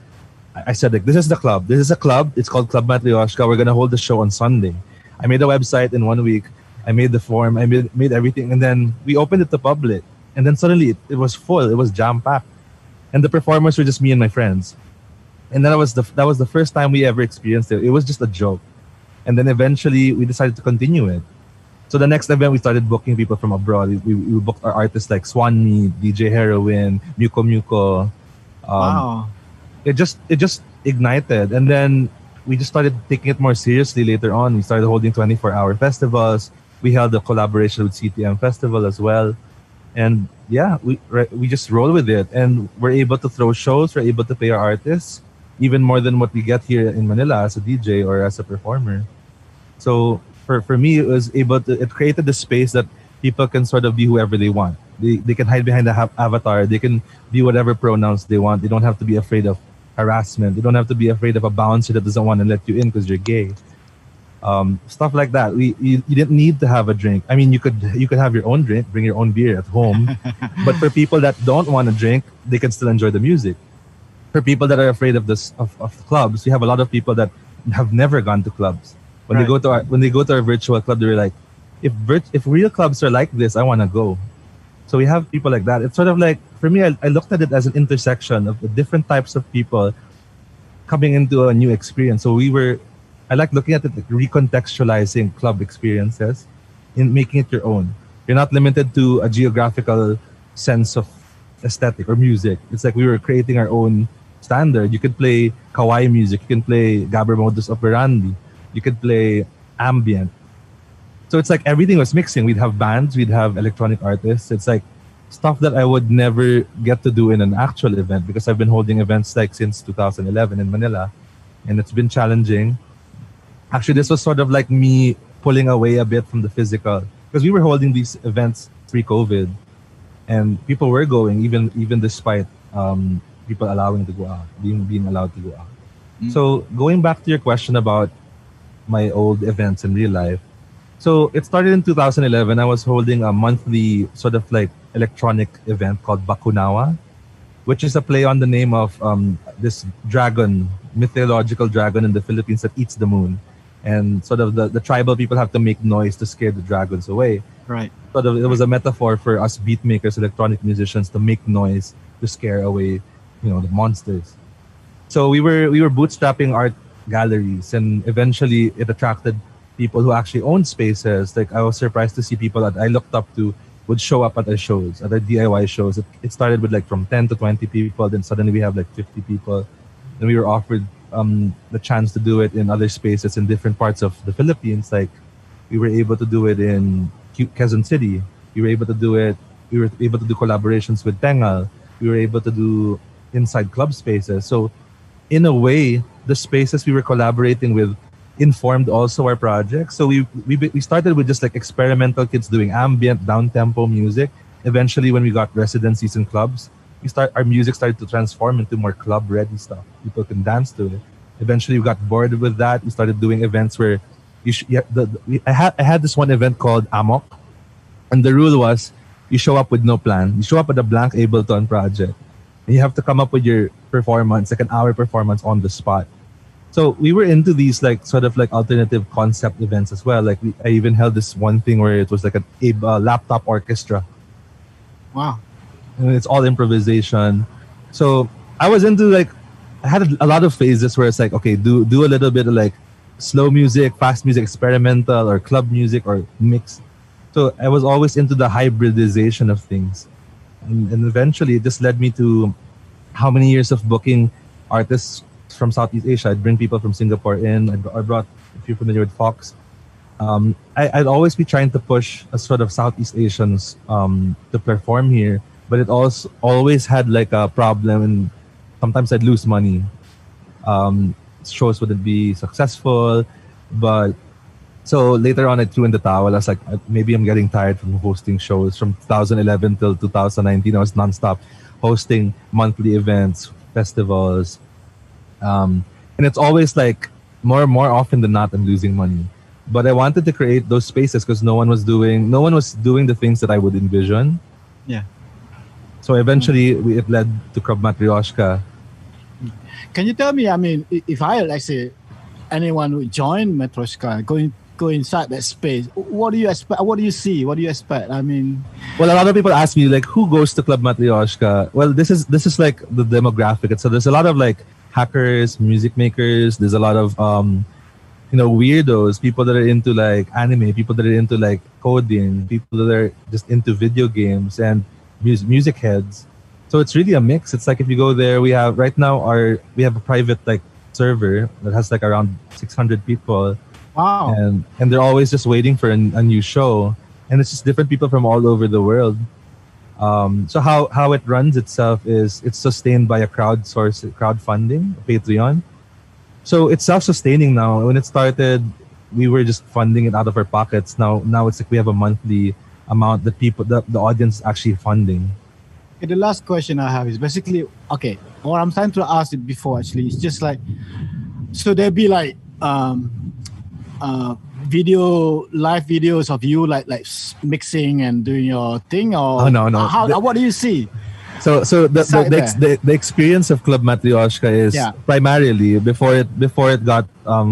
C: I said, this is the club. This is a club. It's called Club Matryoshka. We're gonna hold the show on Sunday. I made a website in 1 week. I made the form. I made everything, and then we opened it to public. And then suddenly it was full. It was jam-packed. And the performers were just me and my friends. And that was the first time we ever experienced it. It was just a joke. And then eventually we decided to continue it. So the next event we started booking people from abroad. We booked our artists like Swanmi, DJ Heroin, Muko Muko.
B: Wow.
C: It just ignited. And then we just started taking it more seriously later on. We started holding 24-hour festivals. We held a collaboration with CTM Festival as well. And yeah, we just roll with it, and we're able to throw shows. We're able to pay our artists even more than what we get here in Manila as a DJ or as a performer. So for me, it created the space that people can sort of be whoever they want. They can hide behind the avatar. They can be whatever pronouns they want. They don't have to be afraid of harassment. They don't have to be afraid of a bouncer that doesn't want to let you in because you're gay. Stuff like that. You didn't need to have a drink. I mean, you could have your own drink, bring your own beer at home. But for people that don't want to drink, they can still enjoy the music. For people that are afraid of clubs, we have a lot of people that have never gone to clubs. When they go to our virtual club, they're like, if real clubs are like this, I want to go. So we have people like that. It's sort of like, for me, I looked at it as an intersection of the different types of people coming into a new experience. So I like looking at it, like recontextualizing club experiences in making it your own. You're not limited to a geographical sense of aesthetic or music. It's like we were creating our own standard. You could play kawaii music. You can play Gabber modus operandi. You could play ambient. So it's like everything was mixing. We'd have bands, we'd have electronic artists. It's like stuff that I would never get to do in an actual event because I've been holding events like since 2011 in Manila, and it's been challenging. Actually, this was sort of like me pulling away a bit from the physical because we were holding these events pre-COVID, and people were going even despite people allowing to go out, being allowed to go out. So going back to your question about my old events in real life. So it started in 2011. I was holding a monthly sort of like electronic event called Bakunawa, which is a play on the name of this dragon, mythological dragon in the Philippines that eats the moon. And sort of the tribal people have to make noise to scare the dragons away.
B: Right.
C: Sort of, it was a metaphor for us beat makers, electronic musicians, to make noise to scare away, the monsters. So we were bootstrapping art galleries, and eventually it attracted people who actually own spaces. Like I was surprised to see people that I looked up to would show up at our shows, at our DIY shows. It started with like from 10 to 20 people, then suddenly we have like 50 people. And we were offered the chance to do it in other spaces in different parts of the Philippines. Like we were able to do it in Quezon City. We were able to do collaborations with Bengal. We were able to do inside club spaces. So in a way, the spaces we were collaborating with informed also our project. So we started with just like experimental kids doing ambient, down-tempo music. Eventually, when we got residencies in clubs, our music started to transform into more club-ready stuff. People can dance to it. Eventually, we got bored with that. We started doing events where I had this one event called Amok, and the rule was you show up with no plan. You show up with a blank Ableton project, and you have to come up with your performance, like an hour performance on the spot. So we were into these like sort of like alternative concept events as well. Like I even held this one thing where it was like a laptop orchestra.
B: Wow.
C: And it's all improvisation. So I was into like, I had a lot of phases where it's like, okay, do a little bit of like slow music, fast music, experimental, or club music, or mix. So I was always into the hybridization of things. And eventually it just led me to how many years of booking artists from Southeast Asia. I'd bring people from Singapore in. I brought, if you're familiar with Fox, I'd always be trying to push a sort of Southeast Asians to perform here, but it also always had like a problem, and sometimes I'd lose money. Shows wouldn't be successful, but so later on I threw in the towel. I was like, maybe I'm getting tired from hosting shows. From 2011 till 2019, I was nonstop hosting monthly events, festivals. And it's always like more often than not I'm losing money. But I wanted to create those spaces because no one was doing the things that I would envision.
B: Yeah.
C: So eventually it led to Krav Matryoshka.
B: Can you tell me, I mean, if I like say anyone who join Matryoshka, go inside that space, what do you expect? What do you see? What do you expect? I mean,
C: well, a lot of people ask me like, who goes to Club Matryoshka? Well, this is like the demographic. So there's a lot of like hackers, music makers. There's a lot of weirdos, people that are into like anime, people that are into like coding, people that are just into video games, and music heads. So it's really a mix. It's like if you go there, we have right now we have a private like server that has like around 600 people.
B: Wow.
C: And they're always just waiting for a new show, and it's just different people from all over the world. So how it runs itself is it's sustained by a crowdfunding, Patreon. So it's self-sustaining now. When it started, we were just funding it out of our pockets. Now it's like we have a monthly amount that the audience is actually funding.
B: Okay, the last question I have is basically, okay, what I'm trying to ask it before actually is just like, so there'd be like live videos of you like mixing and doing your thing, or
C: no.
B: What do you see?
C: So the experience of Club Matryoshka is primarily before it got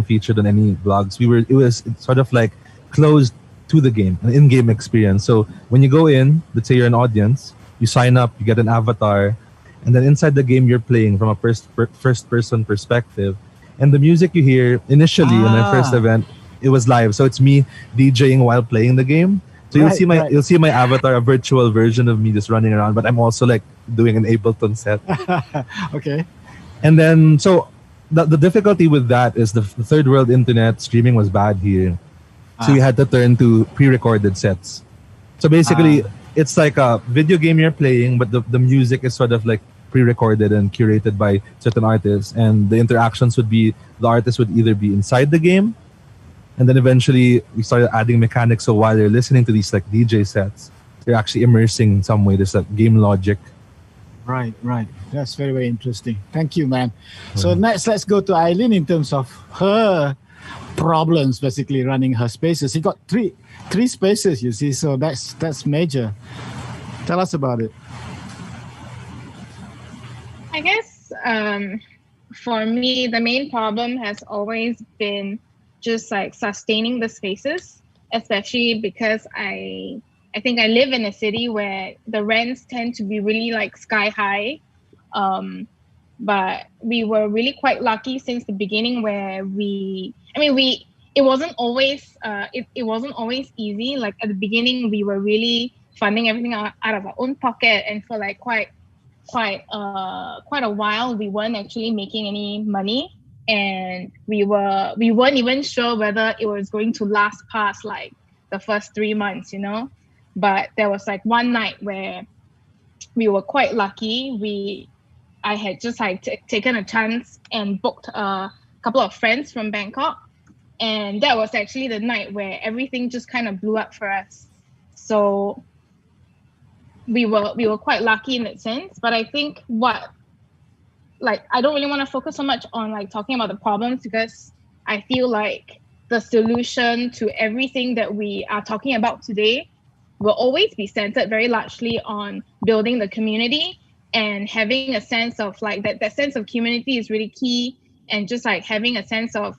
C: featured on any blogs. It was sort of like closed to the game, an in-game experience. So when you go in, let's say you're an audience, you sign up, you get an avatar, and then inside the game you're playing from a first-person perspective. And the music you hear initially in my first event, it was live. So it's me DJing while playing the game. So you'll see my avatar, a virtual version of me just running around, but I'm also like doing an Ableton set.
B: Okay.
C: And then so the difficulty with that is the third world internet streaming was bad here. So you had to turn to pre-recorded sets. So basically it's like a video game you're playing, but the music is sort of like pre-recorded and curated by certain artists, and the interactions would be the artist would either be inside the game, and then eventually we started adding mechanics, so while you're listening to these like DJ sets, you're actually immersing in some way. There's like game logic.
B: Right. That's very, very interesting. Thank you, man. So next, let's go to Eileen in terms of her problems basically running her spaces. She got three spaces, you see, so that's major. Tell us about it.
G: I guess for me, the main problem has always been just like sustaining the spaces, especially because I think I live in a city where the rents tend to be really like sky high. But we were really quite lucky since the beginning where it wasn't always it wasn't always easy. Like at the beginning, we were really funding everything out of our own pocket, and for like quite a while we weren't actually making any money, and we weren't even sure whether it was going to last past like the first 3 months, you know. But there was like one night where we were quite lucky. I had just like taken a chance and booked a couple of friends from Bangkok, and that was actually the night where everything just kind of blew up for us. So we were quite lucky in that sense. But I think I don't really want to focus so much on like talking about the problems, because I feel like the solution to everything that we are talking about today will always be centered very largely on building the community and having a sense of like that sense of community is really key, and just like having a sense of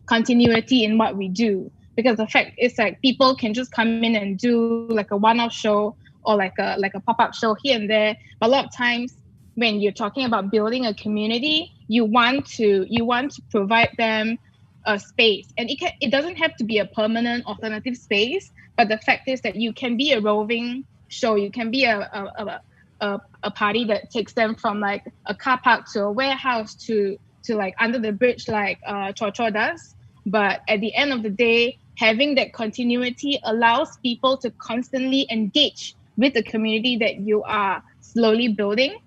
G: continuity in what we do. Because the fact is like people can just come in and do like a one-off show or like a pop-up show here and there. But a lot of times when you're talking about building a community, you want to provide them a space, and it doesn't have to be a permanent alternative space. But the fact is that you can be a roving show, you can be a party that takes them from like a car park to a warehouse to like under the bridge like Cho does. But at the end of the day, having that continuity allows people to constantly engage with the community that you are slowly building.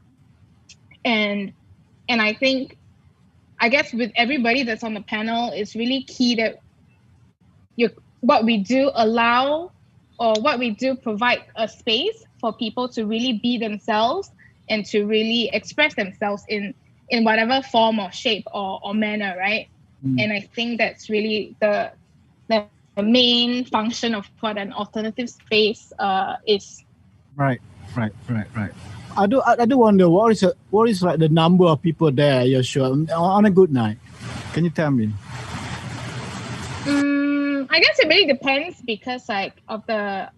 G: And I guess with everybody that's on the panel, it's really key that what we do provide a space for people to really be themselves and to really express themselves in whatever form or shape or manner, right? And I think that's really the main function of what an alternative space is.
B: Right. I do wonder what is like the number of people there at your show on a good night. Can you tell me?
G: I guess it really depends, because like of the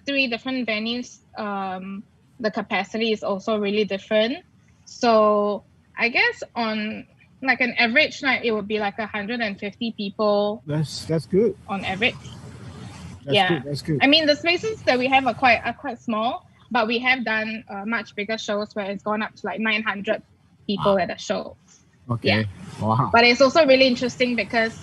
G: 3 different venues, the capacity is also really different. So I guess on like an average night, it would be like 150 people.
B: That's good.
G: On average.
B: That's good.
G: I mean, the spaces that we have are quite small, but we have done much bigger shows where it's gone up to like 900 people at a show.
B: Okay.
G: Yeah.
B: Wow.
G: But it's also really interesting because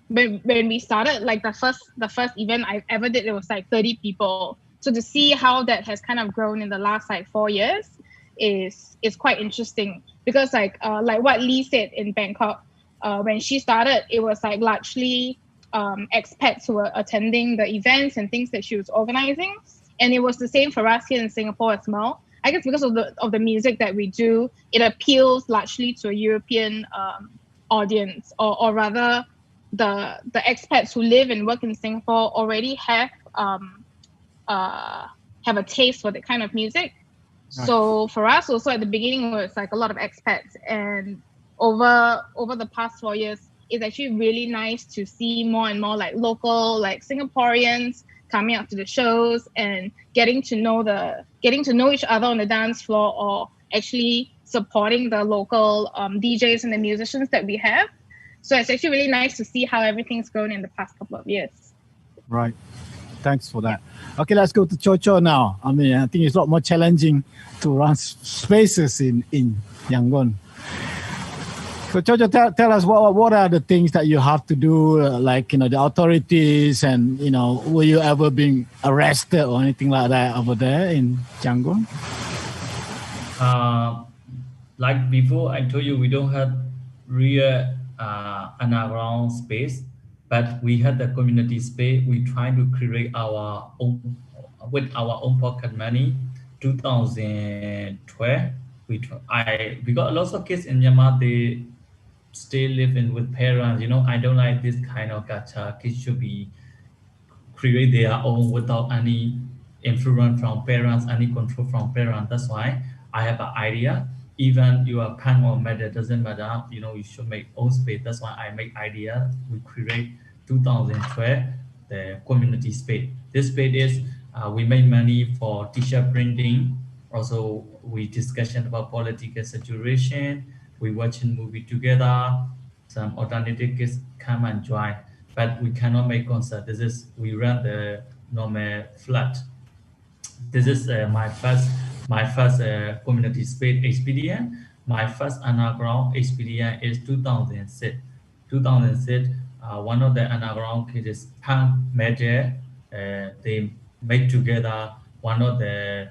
G: when we started, like the first event I ever did, it was like 30 people. So to see how that has kind of grown in the last like 4 years is quite interesting, because like what Lee said in Bangkok, when she started, it was like largely expats who were attending the events and things that she was organizing, and it was the same for us here in Singapore as well. I guess because of the music that we do, it appeals largely to a European audience, or rather, the expats who live and work in Singapore already have a taste for that kind of music. Right. So for us, also at the beginning, it was like a lot of expats, and over the past 4 years, it's actually really nice to see more and more like local, like Singaporeans coming out to the shows and getting to know each other on the dance floor, or actually supporting the local DJs and the musicians that we have. So it's actually really nice to see how everything's grown in the past couple of years.
B: Right. Thanks for that. Okay, let's go to Chocho now. I mean, I think it's a lot more challenging to run spaces in Yangon. So Chocho, tell us what are the things that you have to do, like, the authorities, and, were you ever being arrested or anything like that over there in Yangon?
F: Like before, I told you we don't have real underground space, but we had the community space. We try to create our own with our own pocket money. 2012, we got lots of kids in Myanmar. They still living with parents. I don't like this kind of culture. Kids should be create their own without any influence from parents, any control from parents. That's why I have an idea. Even you are punk or metal, doesn't matter. You should make own space. That's why I make idea. We create 2012 the community space. This space is we make money for t-shirt printing. Also, we discussion about political situation. We watching movie together. Some alternative kids come and join, but we cannot make concert. We run the normal flat. This is my first community space experience. My first underground experience is 2006. 2006, one of the underground kids is punk metal. They made together one of the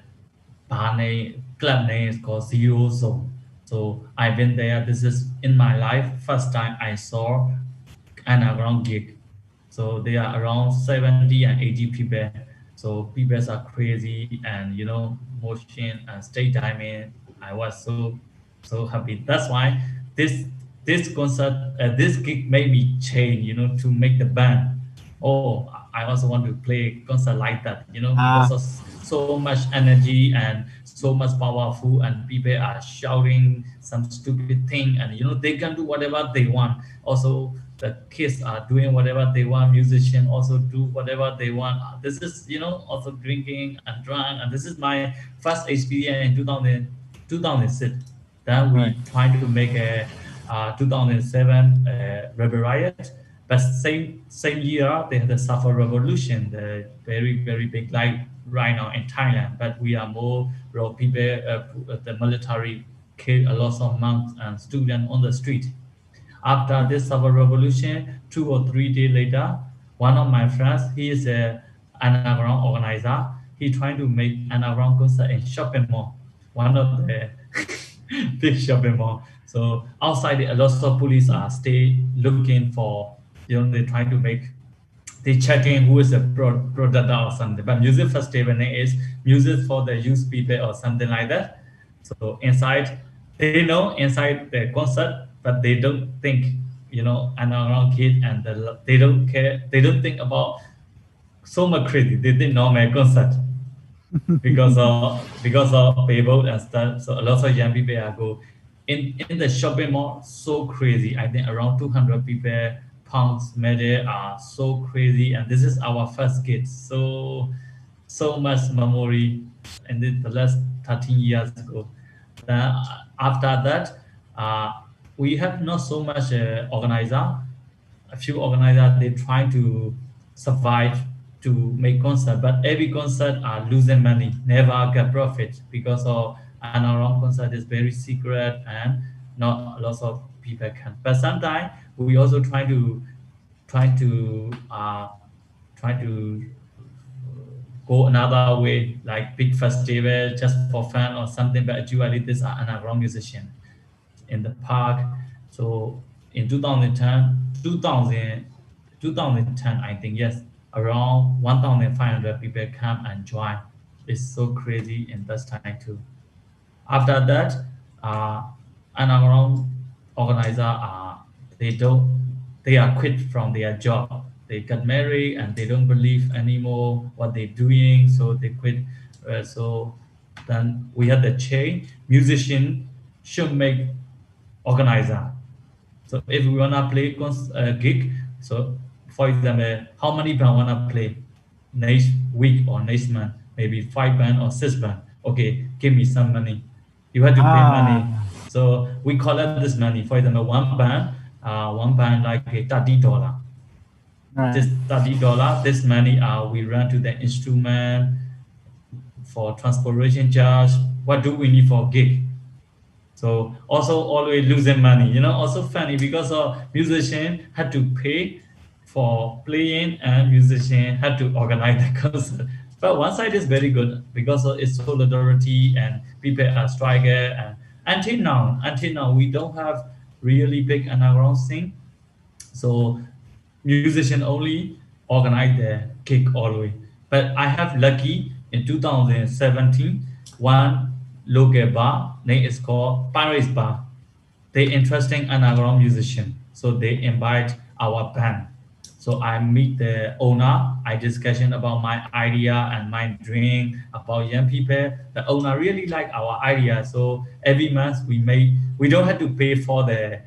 F: club names called Zero Zone. So I've been there. This is in my life first time I saw underground gig. So they are around 70 and 80 people. So people are crazy, and motion and stage timing. I was so happy. That's why this concert, this gig made me change. To make the band. Oh, I also want to play concert like that. Because of so much energy and so much powerful, and people are shouting some stupid thing, and they can do whatever they want. Also, the kids are doing whatever they want. Musicians also do whatever they want. This is also drinking and drunk, and this is my first experience in 2006. Then we tried to make a 2007 Rebel Riot, but same year they had the Suffer Revolution, the very very big light right now in Thailand. But we are more raw people. The military killed a lot of monks and students on the street. After this Suffer Revolution, 2 or 3 days later, one of my friends, he is an underground organizer. He trying to make an underground concert in shopping mall, one of the big shopping mall. So outside, a lot of police are stay looking for, they try to make, they checking who is a product or something. But music festival is music for the youth people or something like that. So inside, they know inside the concert, but they don't think, underground kid, and they don't care. They don't think about so much crazy. They think normal concert because of people and stuff. So a lot of young people are go in the shopping mall. So crazy. I think around 200 people. Punks, metal are so crazy, and this is our first gig. So much memory, and the last 13 years ago. After that, we have not so much organizer. A few organizers, they try to survive to make concert, but every concert are losing money, never get profit, because of underground concert is very secret and not lots of people can. But sometimes we also try to go another way, like big festival just for fun or something. But actually, these are underground musicians in the park. So in 2010, I think, yes, around 1,500 people come and join. It's so crazy in that time too. After that, underground organizer, they are quit from their job. They got married and they don't believe anymore what they're doing, so they quit. So then we had the change. Musician should make organizer. So if we wanna play gig, so for example, how many band wanna play next week or next month? Maybe 5 band or 6 band. Okay, give me some money. You have to pay money. So we collect this money. For example, one band like $30.
B: Right.
F: This $30, this money we run to the instrument for transportation charge. What do we need for gig? So also always losing money, also funny because musician had to pay for playing and musician had to organize the concert. But one side is very good because it's solidarity and people are striker. And until now, we don't have really big underground scene. So musician only organize the gig always. But I have lucky in 2017, one local bar name is called Paris Bar. They interesting underground musician, so they invite our band. So I meet the owner. I discussion about my idea and my dream about young people. The owner really like our idea. So every month we don't have to pay for the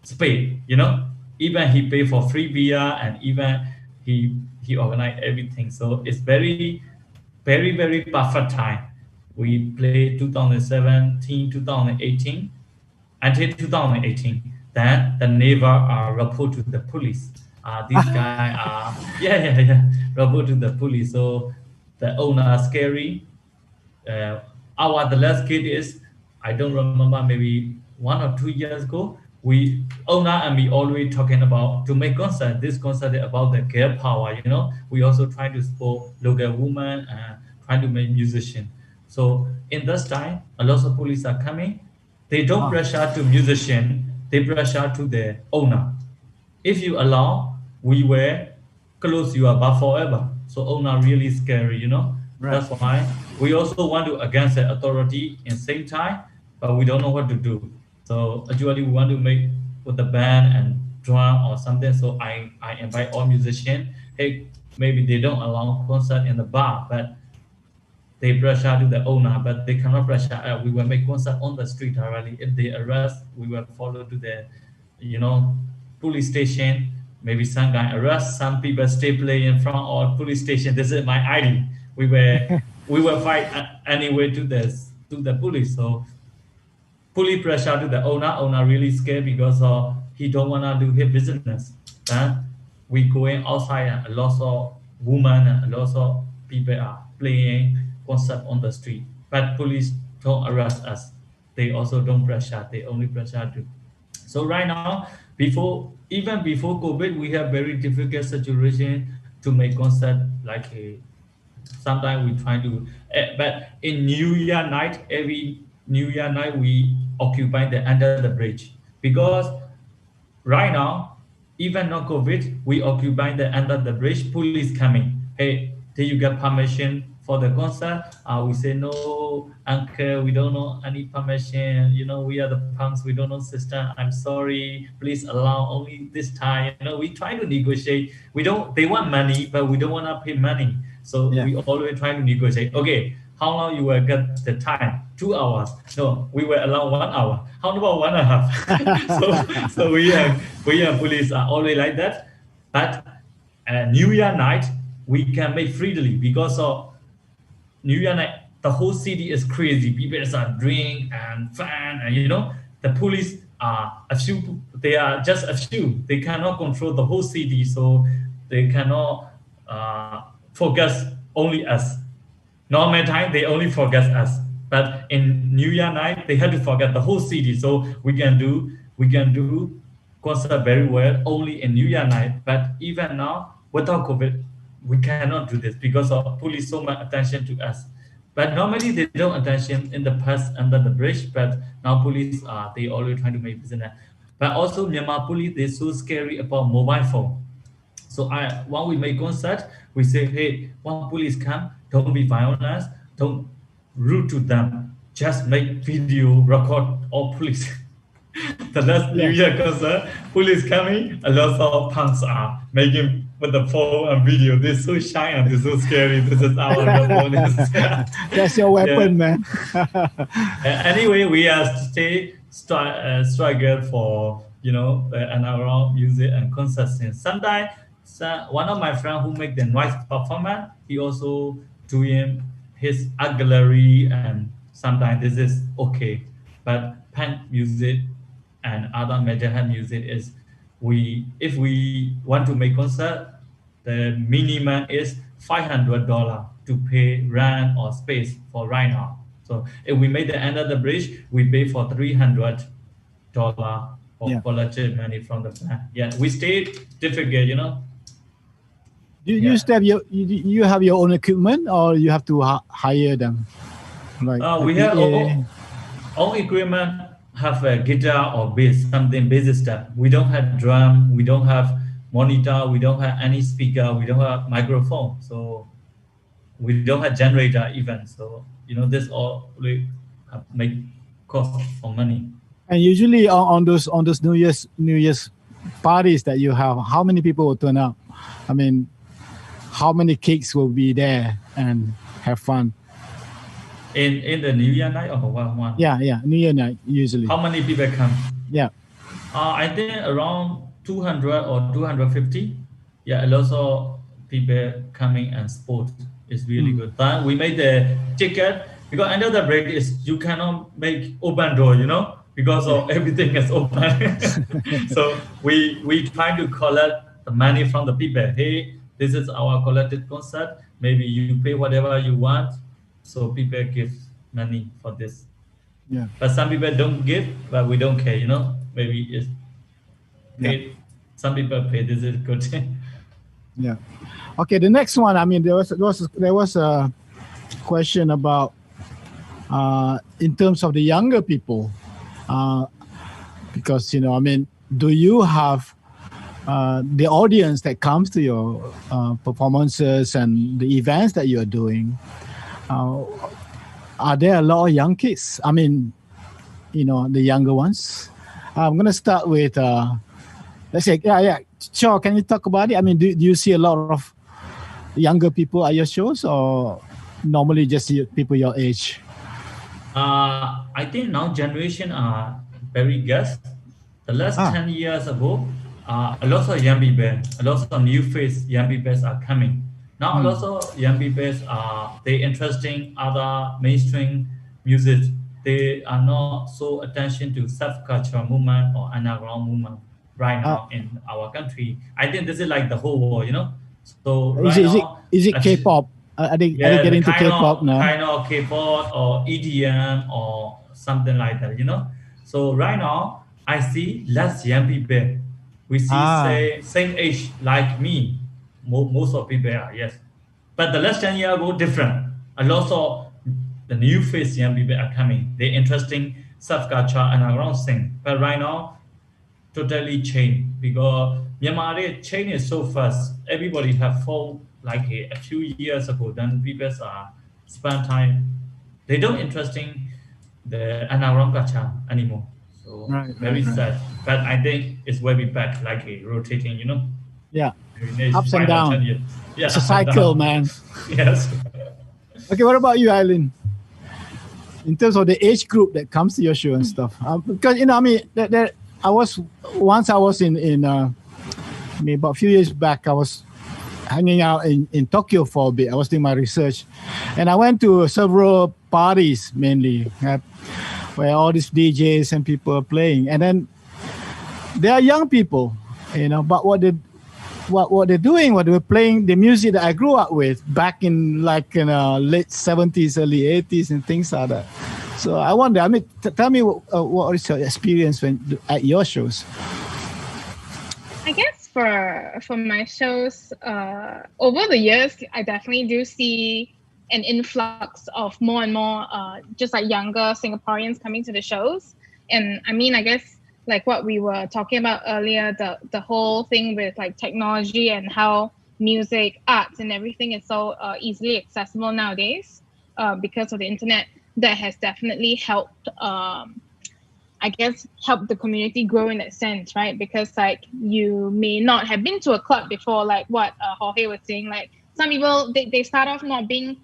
F: space. Even he pay for free beer and even he organize everything. So it's very, very, very perfect time. We played 2017, 2018, until 2018. Then the neighbor report to the police. These guys are, report to the police. So the owner is scary. The last kid is, I don't remember, maybe 1 or 2 years ago, owner and me always talking about to make concert. This concert is about the girl power, We also try to support local women and try to make musicians. So in this time, a lot of police are coming. They don't pressure to musician, they pressure to the owner. If you allow, we will close your bar forever. So owner really scary, Right. That's why we also want to against the authority in same time, but we don't know what to do. So actually we want to make with the band and drum or something. So I invite all musicians. Hey, maybe they don't allow concert in the bar, but they pressure to the owner, but they cannot pressure. We will make concert on the street already. If they arrest, we will follow to the, police station. Maybe some guy arrest, some people stay play in front of police station. This is my ID. We will fight anyway to the police. So police pressure to the owner. Owner really scared because he don't wanna do his business. Then we going outside and a lot of women and a lot of people are playing concert on the street, but police don't arrest us. They also don't pressure. They only pressure to. So right now, even before COVID, we have very difficult situation to make concert. Like sometimes we try to, but in New Year night, every New Year night we occupy the under the bridge because right now, even not COVID, we occupy the under the bridge. Police coming. Hey, did you get permission for the concert? We say no, uncle, we don't know any permission. We are the punks, we don't know system. I'm sorry, please allow only this time. We try to negotiate. They want money, but we don't want to pay money. So we always try to negotiate. Okay, how long you will get the time? 2 hours. No, we will allow 1 hour. How about 1.5? so we have police are always like that. But New Year night, we can make freely because of New Year night, the whole city is crazy. People start drink and fun, and the police are a few. They are just a few. They cannot control the whole city, so they cannot focus only us. Normal time, they only focus us. But in New Year night, they have to forget the whole city. So we can do concert very well only in New Year night. But even now, without COVID, we cannot do this because of police so much attention to us. But normally they don't attention in the past under the bridge, but now police are, they always trying to make business. But also Myanmar police, they're so scary about mobile phone. So when we make concert, we say, hey, when police come, don't be violent, don't rude to them, just make video, record all police. The last New Year concert, police coming, a lot of punks are making with the phone and video. They're so shy and they're so scary. This is our bonus.
B: That's your weapon, man.
F: Anyway, we are struggle for, and around music and concert scene. Sometimes one of my friends who make the noise performance, he also doing his art gallery, and sometimes this is okay. But punk music and other major hand music is if we want to make concert, the minimum is $500 to pay rent or space for right now. So if we make the end of the bridge, we pay for $300 for collected money from the plan. Yeah, we stay difficult,
B: You still have you have your own equipment, or you have to hire them?
F: We have all equipment. Have a guitar or bass, something basic stuff. We don't have drum, we don't have monitor, we don't have any speaker, we don't have microphone, so we don't have generator even. So this all really make cost for money.
B: And usually on those New Year's parties that you have, how many people will turn up? I mean, how many cakes will be there and have fun?
F: In the New Year night or one?
B: Yeah, New Year night usually.
F: How many people come?
B: Yeah.
F: I think around 200 or 250. Yeah, a lot of people coming and sport is really good. But we made the ticket because under the break is you cannot make open door, because of everything is open. So we try to collect the money from the people. Hey, this is our collected concert. Maybe you pay whatever you want. So people give money for this.
B: Yeah.
F: But some people don't give, but we don't care, Maybe it's paid. Yeah. Some people pay. This is good.
B: Yeah. Okay. The next one. I mean, there was a question about in terms of the younger people, because do you have the audience that comes to your performances and the events that you are doing? Are there a lot of young kids? I mean, the younger ones. I'm going to start with, let's say, sure. Can you talk about it? I mean, do you see a lot of younger people at your shows, or normally just people your age?
F: I think now generation are very guest. The last 10 years ago, a lot of young people, a lot of new face young people are coming. Now a lot of young people they interesting other mainstream music. They are not so attention to self-culture movement or underground movement right now in our country. I think this is like the whole world, So
B: is it K-pop? Are they getting into K-pop now?
F: Kind of K-pop or EDM or something like that, So right now I see less young people. We see say same age like me. Most of people are, yes. But the last 10 years ago, different. A lot of the new face young people are coming. They're interesting self-culture and around thing. But right now, totally changed because Myanmar change so fast. Everybody have phone like a few years ago. Then people are spend time. They don't interesting the underground culture anymore. So very sad. But I think it's very back like a rotating,
B: Yeah. Ups and downs.
F: Yeah,
B: it's a cycle, man.
F: Yes.
B: Okay, what about you, Eileen? In terms of the age group that comes to your show and stuff, because I was in about a few years back. I was hanging out in Tokyo for a bit. I was doing my research, and I went to several parties mainly where all these DJs and people are playing, and then there are young people, but what they're doing, what they were playing, the music that I grew up with back in late 70s, early 80s and things like that. So I wonder, tell me what is your experience at your shows?
G: I guess for my shows, over the years, I definitely do see an influx of more and more just like younger Singaporeans coming to the shows. And I mean, I guess like what we were talking about earlier, the whole thing with like technology and how music, arts, and everything is so easily accessible nowadays because of the internet. That has definitely helped. I guess help the community grow in that sense, right? Because like you may not have been to a club before, like what Jorge was saying. Like some people, they start off not being.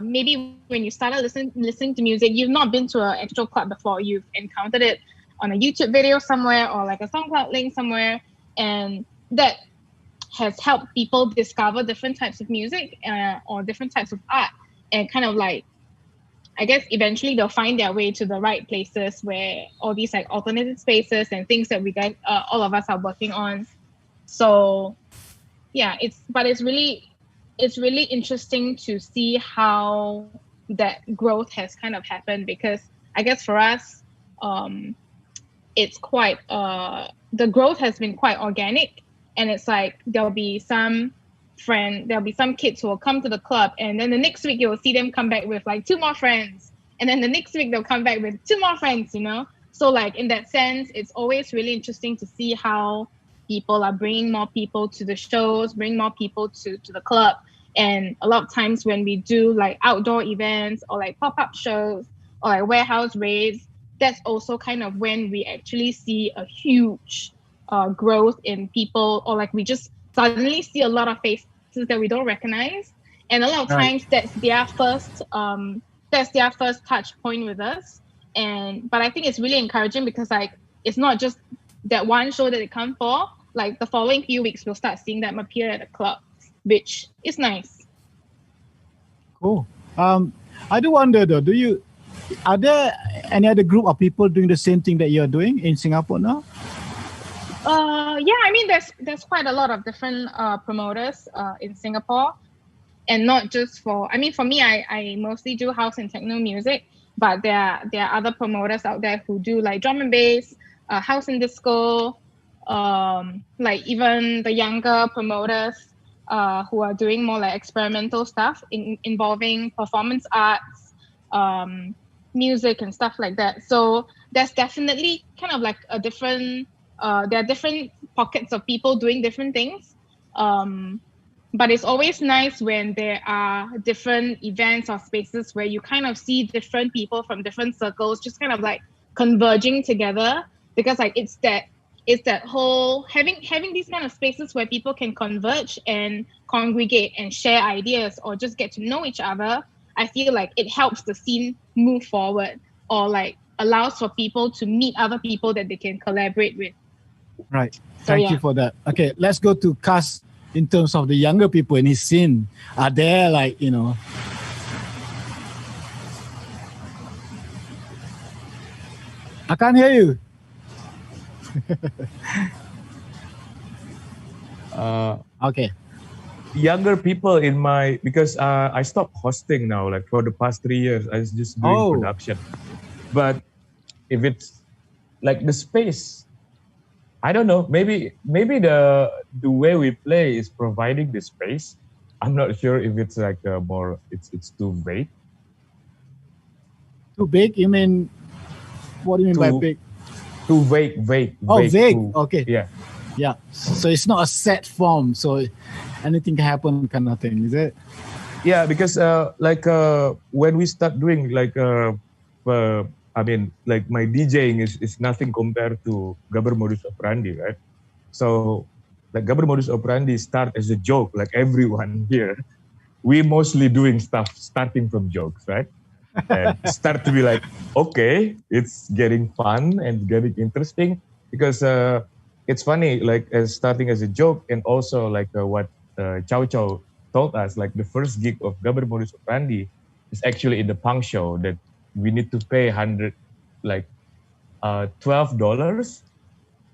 G: Maybe when you started listening to music, you've not been to an actual club before. You've encountered it on a YouTube video somewhere or like a SoundCloud link somewhere, and that has helped people discover different types of music or different types of art, and kind of like, I guess eventually they'll find their way to the right places where all these like alternative spaces and things that we guys, all of us are working on. So yeah, it's really interesting to see how that growth has kind of happened, because I guess for us, it's quite, the growth has been quite organic, and it's like there'll be some kids who will come to the club, and then the next week you'll see them come back with like 2 more friends, and then the next week they'll come back with 2 more friends, you know? So like in that sense, it's always really interesting to see how people are bringing more people to the shows, bring more people to the club. And a lot of times when we do like outdoor events or like pop-up shows or like warehouse raids, that's also kind of when we actually see a huge growth in people, or like we just suddenly see a lot of faces that we don't recognize, and a lot of times that's their first touch point with us. But I think it's really encouraging, because like it's not just that one show that they come for. Like the following few weeks, we'll start seeing them appear at the club, which is nice.
B: Cool. I do wonder though, are there any other group of people doing the same thing that you're doing in Singapore now?
G: Yeah, I mean, there's quite a lot of different promoters in Singapore, and not just for me, I mostly do house and techno music, but there are other promoters out there who do like drum and bass, house and disco, like even the younger promoters who are doing more like experimental stuff involving performance arts, music and stuff like that. So there's definitely kind of like a different, there are different pockets of people doing different things. But it's always nice when there are different events or spaces where you kind of see different people from different circles just kind of like converging together, because like it's that whole having these kind of spaces where people can converge and congregate and share ideas or just get to know each other. I feel like it helps the scene move forward, or like allows for people to meet other people that they can collaborate with.
B: Right. Thank you for that. Okay, let's go to Kas. In terms of the younger people in his scene, are there like, you know, I can't hear you. Okay.
D: Younger people in my, because I stopped hosting now, like for the past 3 years, I was just doing production. But if it's like the space, I don't know, maybe the way we play is providing the space. I'm not sure if it's like more, it's too vague.
B: Too big? You mean, what do you mean by big?
D: Too vague.
B: Oh, vague.
D: Too,
B: okay.
D: Yeah.
B: Yeah. So it's not a set form. So anything can happen kind of thing, is it?
D: Yeah, because when we start doing like, I mean, like my DJing is nothing compared to Gabber Modus Operandi, right? So like Gabber Modus Operandi start as a joke, like everyone here. We mostly doing stuff starting from jokes, right? And start to be like, okay, it's getting fun and getting interesting, because it's funny, like starting as a joke, and also like what Chow Chow told us, like the first gig of Gabber Modus Operandi is actually in the punk show that we need to pay $12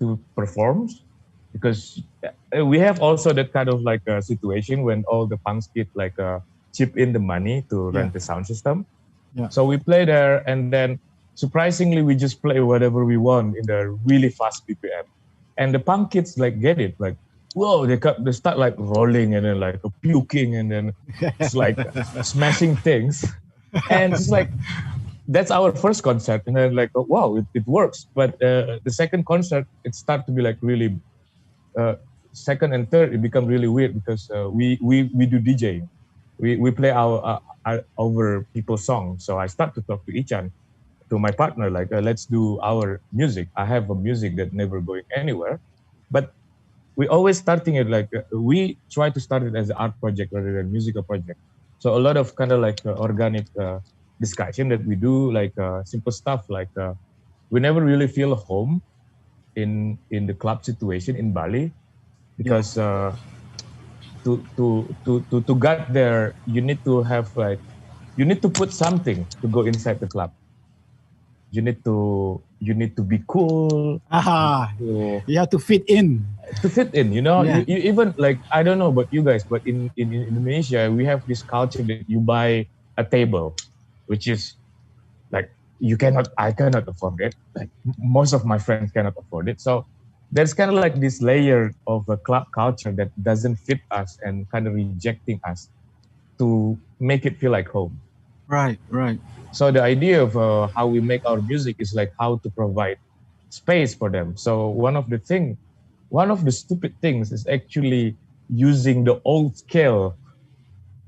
D: to perform, because we have also that kind of like a situation when all the punks get like chip in the money to rent the sound system. Yeah. So we play there, and then surprisingly we just play whatever we want in the really fast BPM, and the punk kids like get it, like whoa, they start like rolling and then like puking and then it's like smashing things. And it's like, that's our first concert. And then like, oh, wow, it works. But the second concert, it started to be like really, second and third, it become really weird because we do DJing. We play our over people's songs. So I start to talk to Ichan, to my partner, like, let's do our music. I have a music that never going anywhere. But we always starting it like, we try to start it as an art project rather than musical project. So a lot of kind of like organic discussion that we do, like simple stuff like we never really feel home in the club situation in Bali because to get there you need to have like, you need to put something to go inside the club. You need to be cool.
B: You have to fit in.
D: You know. You even like, I don't know about you guys, but in Indonesia we have this culture that you buy a table, which is like I cannot afford it. Like most of my friends cannot afford it. So there's kind of like this layer of a club culture that doesn't fit us and kind of rejecting us to make it feel like home.
B: Right.
D: So the idea of how we make our music is like how to provide space for them. So one of the stupid things is actually using the old scale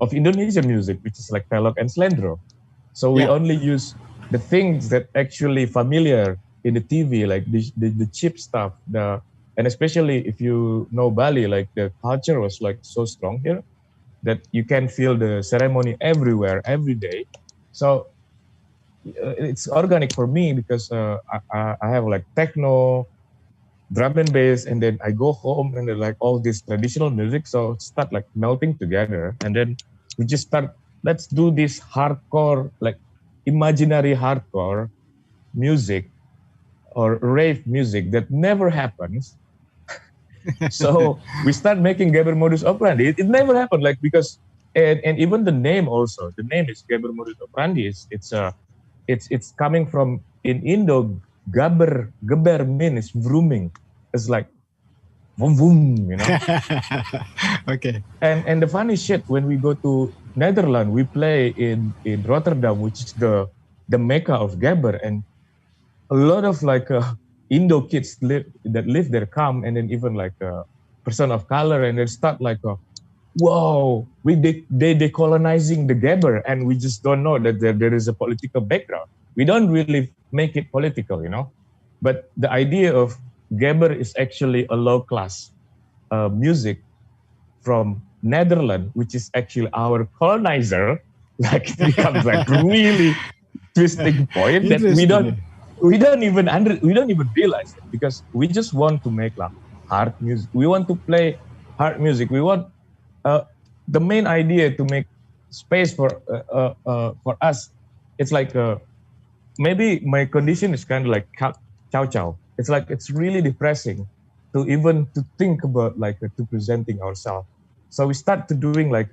D: of Indonesian music, which is like pelok and slendro. So we only use the things that actually familiar in the TV, like the cheap stuff. And especially if you know Bali, like the culture was like so strong here that you can feel the ceremony everywhere, every day. So it's organic for me because I have like techno, drum and bass, and then I go home and then like all this traditional music. So start like melting together, and then we just start. Let's do this hardcore, like imaginary hardcore music or rave music that never happens. So we start making Geber modus operandi. It never happened, like because and even the name also. The name is Geber modus operandi. It's coming from in Indo. Geber means vrooming. It's like vroom vroom, you know.
B: Okay.
D: And the funny shit, when we go to Netherlands, we play in Rotterdam, which is the mecca of Geber, and a lot of like Indo kids live there come, and then even like a person of color, and they start like, whoa, they decolonizing the Geber, and we just don't know that there is a political background. We don't really make it political, you know. But the idea of Geber is actually a low class music from Netherlands, which is actually our colonizer. Like it becomes like really twisting point that we don't even realize it, because we just want to make like hard music. We want to play hard music. We want the main idea to make space for us. It's like maybe my condition is kind of like chow. It's like it's really depressing to even to think about like to presenting ourselves. So we start to doing like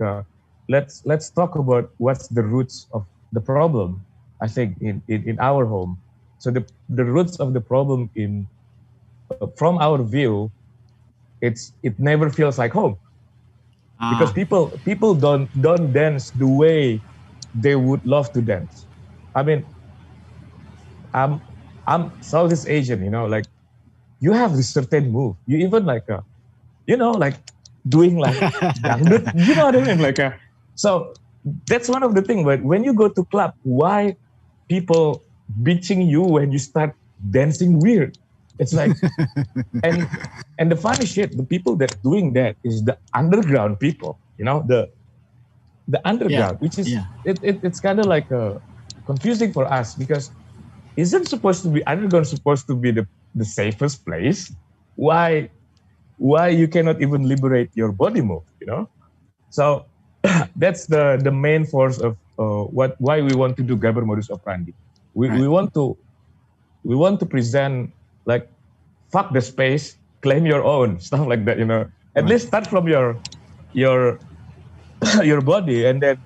D: let's talk about what's the roots of the problem. I think in our home. So the roots of the problem in from our view, it never feels like home, because people don't dance the way they would love to dance. I mean, I'm Southeast Asian, you know, like you have this certain move. You even like like doing like dangdut, you know what I mean? Like so that's one of the things. But when you go to club, why people bitching you when you start dancing weird? It's like and the funny shit, the people that doing that is the underground people, you know, the underground, which is it's kind of like confusing for us, because isn't supposed to be underground supposed to be the safest place? Why you cannot even liberate your body move, you know? So that's the main force of why we want to do Geber modus operandi. We want to present like fuck the space, claim your own, stuff like that, you know. At least start from your body, and then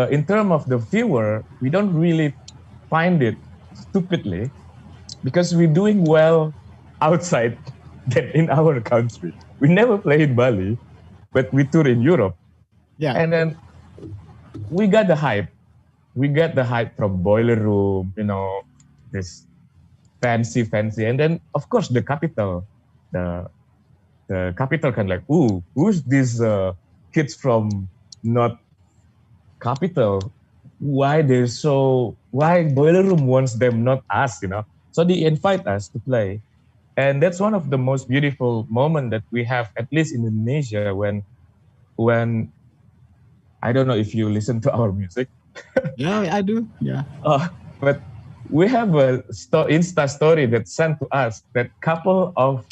D: in terms of the viewer, we don't really find it stupidly, because we're doing well outside than in our country. We never play in Bali, but we tour in Europe.
B: Yeah.
D: And then we got the hype. We got the hype from Boiler Room, this fancy. And then, of course, the capital. The capital kind of like, ooh, who's these kids from not capital? Why Boiler Room wants them, not us, So they invite us to play. And that's one of the most beautiful moments that we have, at least in Indonesia, when I don't know if you listen to our music.
B: Yeah, I do. Yeah.
D: But we have a Insta story that sent to us that couple of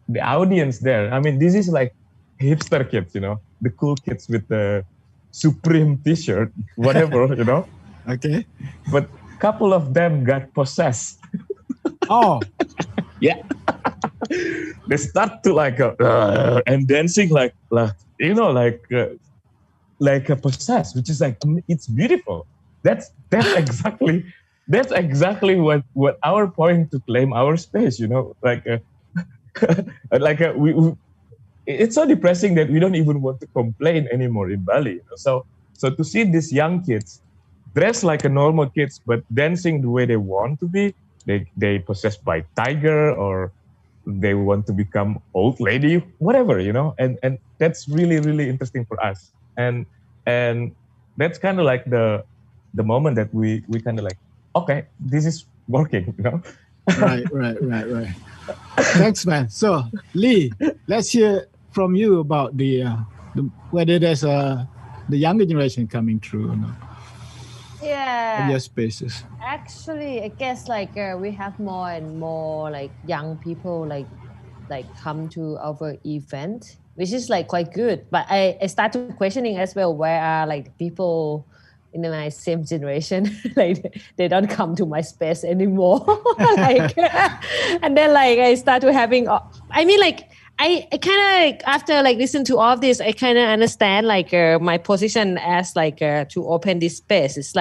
D: the audience there. I mean, this is like hipster kids, the cool kids with the Supreme T-shirt, whatever,
B: Okay.
D: But couple of them got possessed.
B: Oh.
D: Yeah. They start to and dancing like possessed, which is like, it's beautiful. That's exactly what our point to claim our space, it's so depressing that we don't even want to complain anymore in Bali. So to see these young kids dressed like a normal kids, but dancing the way they want to be, they possessed by tiger, or they want to become old lady, whatever, and that's really, really interesting for us. And that's kind of like the moment that we kind of like, okay, this is working,
B: Right. Thanks, man. So, Lee, let's hear from you about the whether there's the younger generation coming through or not.
E: Yeah.
B: In your spaces.
E: Actually, I guess we have more and more young people come to our event, which is quite good. But I started questioning as well, where are people in my same generation? They don't come to my space anymore. And then I started having, I kind of after listen to all of this, I kind of understand my position as to open this space. It's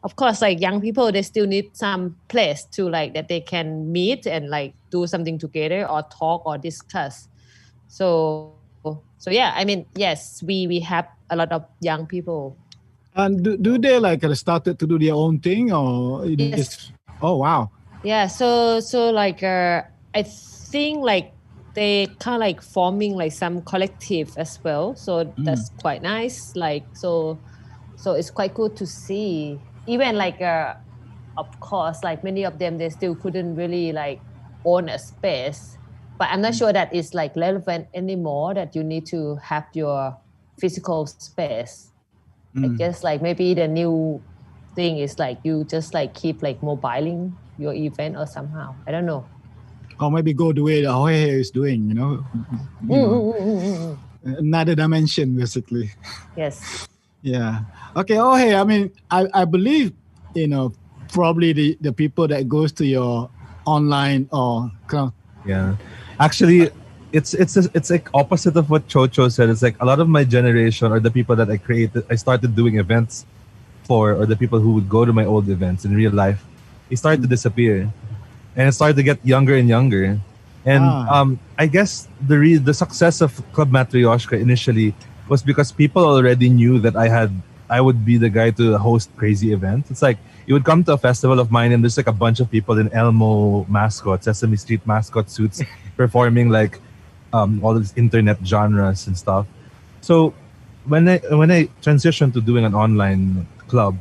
E: of course young people, they still need some place to that they can meet and do something together or talk or discuss. So yeah, I mean, yes, we have a lot of young people.
B: And do they started to do their own thing, or
E: yes.
B: Oh wow.
E: Yeah, so I think they kind of forming some collective as well. So that's quite nice. So it's quite good to see. Even of course, many of them, they still couldn't really own a space. But I'm not sure that it's relevant anymore, that you need to have your physical space. I guess maybe the new thing is you just keep mobiling your event or somehow. I don't know.
B: Or maybe go the way the Hohe is doing, another dimension, basically.
E: Yes.
B: Yeah. Okay. Hohe, I mean, I believe, probably the people that goes to your online or
C: yeah, actually, it's opposite of what Chocho said. It's a lot of my generation, or the people that I started doing events for, or the people who would go to my old events in real life, they started to disappear. And it started to get younger and younger. And I guess the success of Club Matryoshka initially was because people already knew that I would be the guy to host crazy events. It's you would come to a festival of mine and there's a bunch of people in Elmo mascot, Sesame Street mascot suits performing all these internet genres and stuff. So when I transitioned to doing an online club,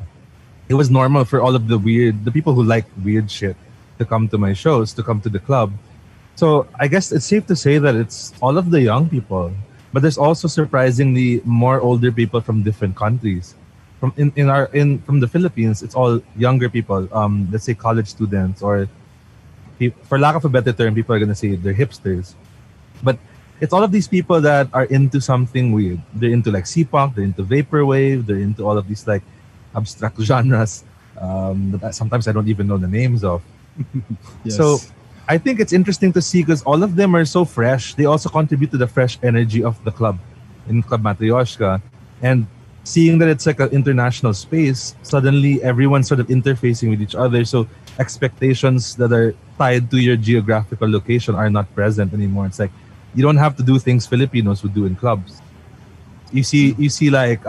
C: it was normal for all of the people who like weird shit to come to my shows, to come to the club. So I guess it's safe to say that it's all of the young people, but there's also surprisingly more older people from different countries. From the Philippines, it's all younger people. Let's say college students, or for lack of a better term, people are gonna say they're hipsters. But it's all of these people that are into something weird. They're into C-punk, they're into vaporwave, they're into all of these abstract genres that sometimes I don't even know the names of.
B: Yes.
C: So I think it's interesting to see because all of them are so fresh. They also contribute to the fresh energy of the club in Club Matryoshka. And seeing that it's an international space, suddenly everyone's sort of interfacing with each other. So expectations that are tied to your geographical location are not present anymore. It's like you don't have to do things Filipinos would do in clubs. You see like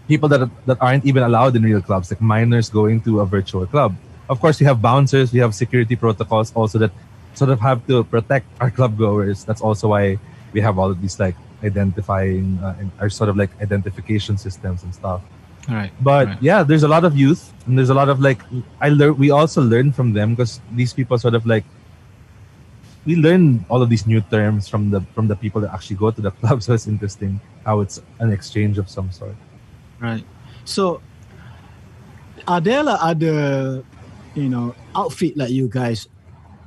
C: people that aren't even allowed in real clubs, like minors going to a virtual club. Of course, we have bouncers, we have security protocols also that sort of have to protect our club goers. That's also why we have all of these like identifying our sort of like identification systems and stuff.
B: Right.
C: But yeah, there's a lot of youth, and there's a lot of like we also learn from them because these people sort of like we learn all of these new terms from the people that actually go to the club. So it's interesting how it's an exchange of some sort.
B: Right. So are there like other outfit like you guys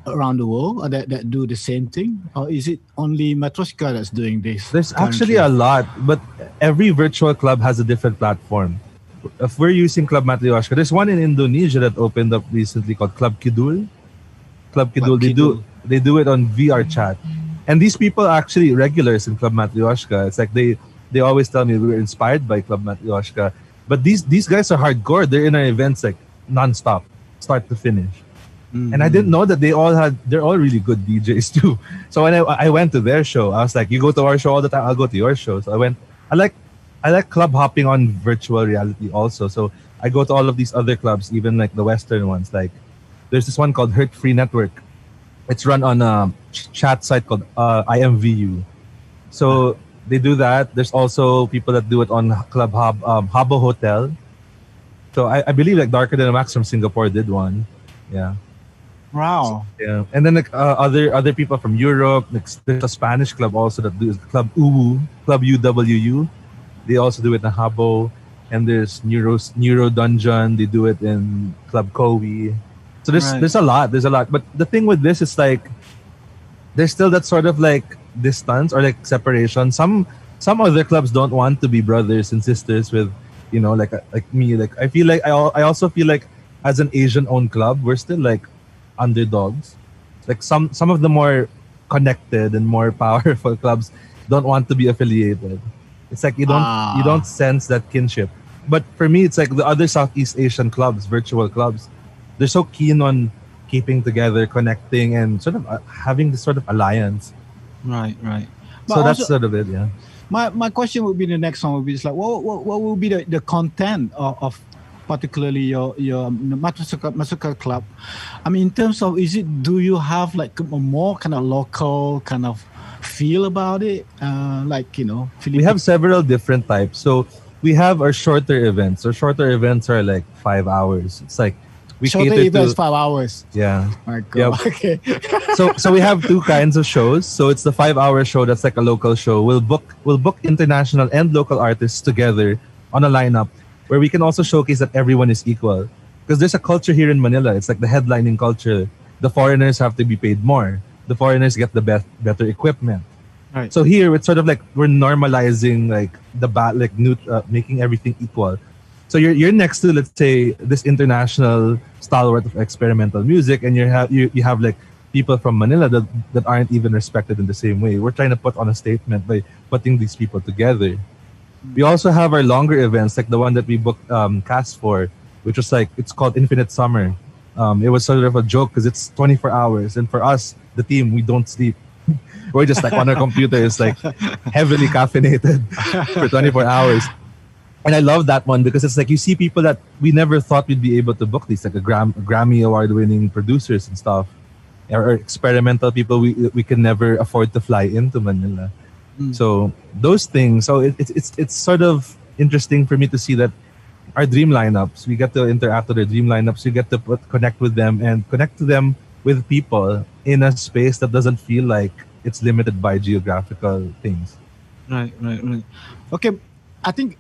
B: around the world that do the same thing, or is it only Matryoshka that's doing this?
C: There's actually a lot, but every virtual club has a different platform. If we're using Club Matryoshka, there's one in Indonesia that opened up recently called Club Kidul. Club Kidul, they do it on VR chat, and these people are actually regulars in Club Matryoshka. It's like they always tell me we were inspired by Club Matryoshka, but these guys are hardcore. They're in our events like nonstop, start to finish. Mm-hmm. And I didn't know that they're all really good DJs too. So when I went to their show, I was like, you go to our show all the time, I'll go to your show. So I like club hopping on virtual reality also. So I go to all of these other clubs, even like the Western ones. Like there's this one called Hurt Free Network. It's run on a chat site called IMVU. So they do that. There's also people that do it on Club Habbo Hotel. So I believe like Darker Than a Wax from Singapore did one. Yeah.
B: Wow.
C: Yeah, and then like other people from Europe. Like, there's a Spanish club also that do Club UWU. They also do it in Habbo, and there's Neuro Dungeon. They do it in Club Kowi. So there's a lot. But the thing with this is like there's still that sort of like distance or like separation. Some other clubs don't want to be brothers and sisters with like me. Like I feel like I also feel like as an Asian-owned club, we're still like underdogs. Like some of the more connected and more powerful clubs don't want to be affiliated. It's like you don't sense that kinship. But for me, it's like the other Southeast Asian clubs, virtual clubs, they're so keen on keeping together, connecting, and sort of having this sort of alliance.
B: Right.
C: But so that's sort of it. Yeah.
B: My question would be the next one would be just like what will be the content of particularly your Matryoshka club? I mean, in terms of do you have like a more kind of local kind of feel about it?
C: We have several different types. So we have our shorter events. Our shorter events are like 5 hours. It's like we
B: shorter events 5 hours.
C: Yeah.
B: My God.
C: Yep.
B: Okay.
C: So we have two kinds of shows. So it's the 5-hour show that's like a local show. We'll book international and local artists together on a lineup, where we can also showcase that everyone is equal. Because there's a culture here in Manila. It's like the headlining culture. The foreigners have to be paid more. The foreigners get the better equipment.
B: Right.
C: So here, it's sort of like we're normalizing like making everything equal. So you're next to, let's say, this international stalwart of experimental music, and you have like people from Manila that aren't even respected in the same way. We're trying to put on a statement by putting these people together. We also have our longer events, like the one that we booked cast for, which was like, it's called Infinite Summer. It was sort of a joke because it's 24 hours. And for us, the team, we don't sleep. We're just like on our computers, like heavily caffeinated for 24 hours. And I love that one because it's like you see people that we never thought we'd be able to book these, like a Grammy award-winning producers and stuff, or experimental people we can never afford to fly into Manila. So those things. So it's sort of interesting for me to see that our dream lineups, we get to interact with our dream lineups. You get to connect with them and connect to them with people in a space that doesn't feel like it's limited by geographical things.
B: Right. Okay, I think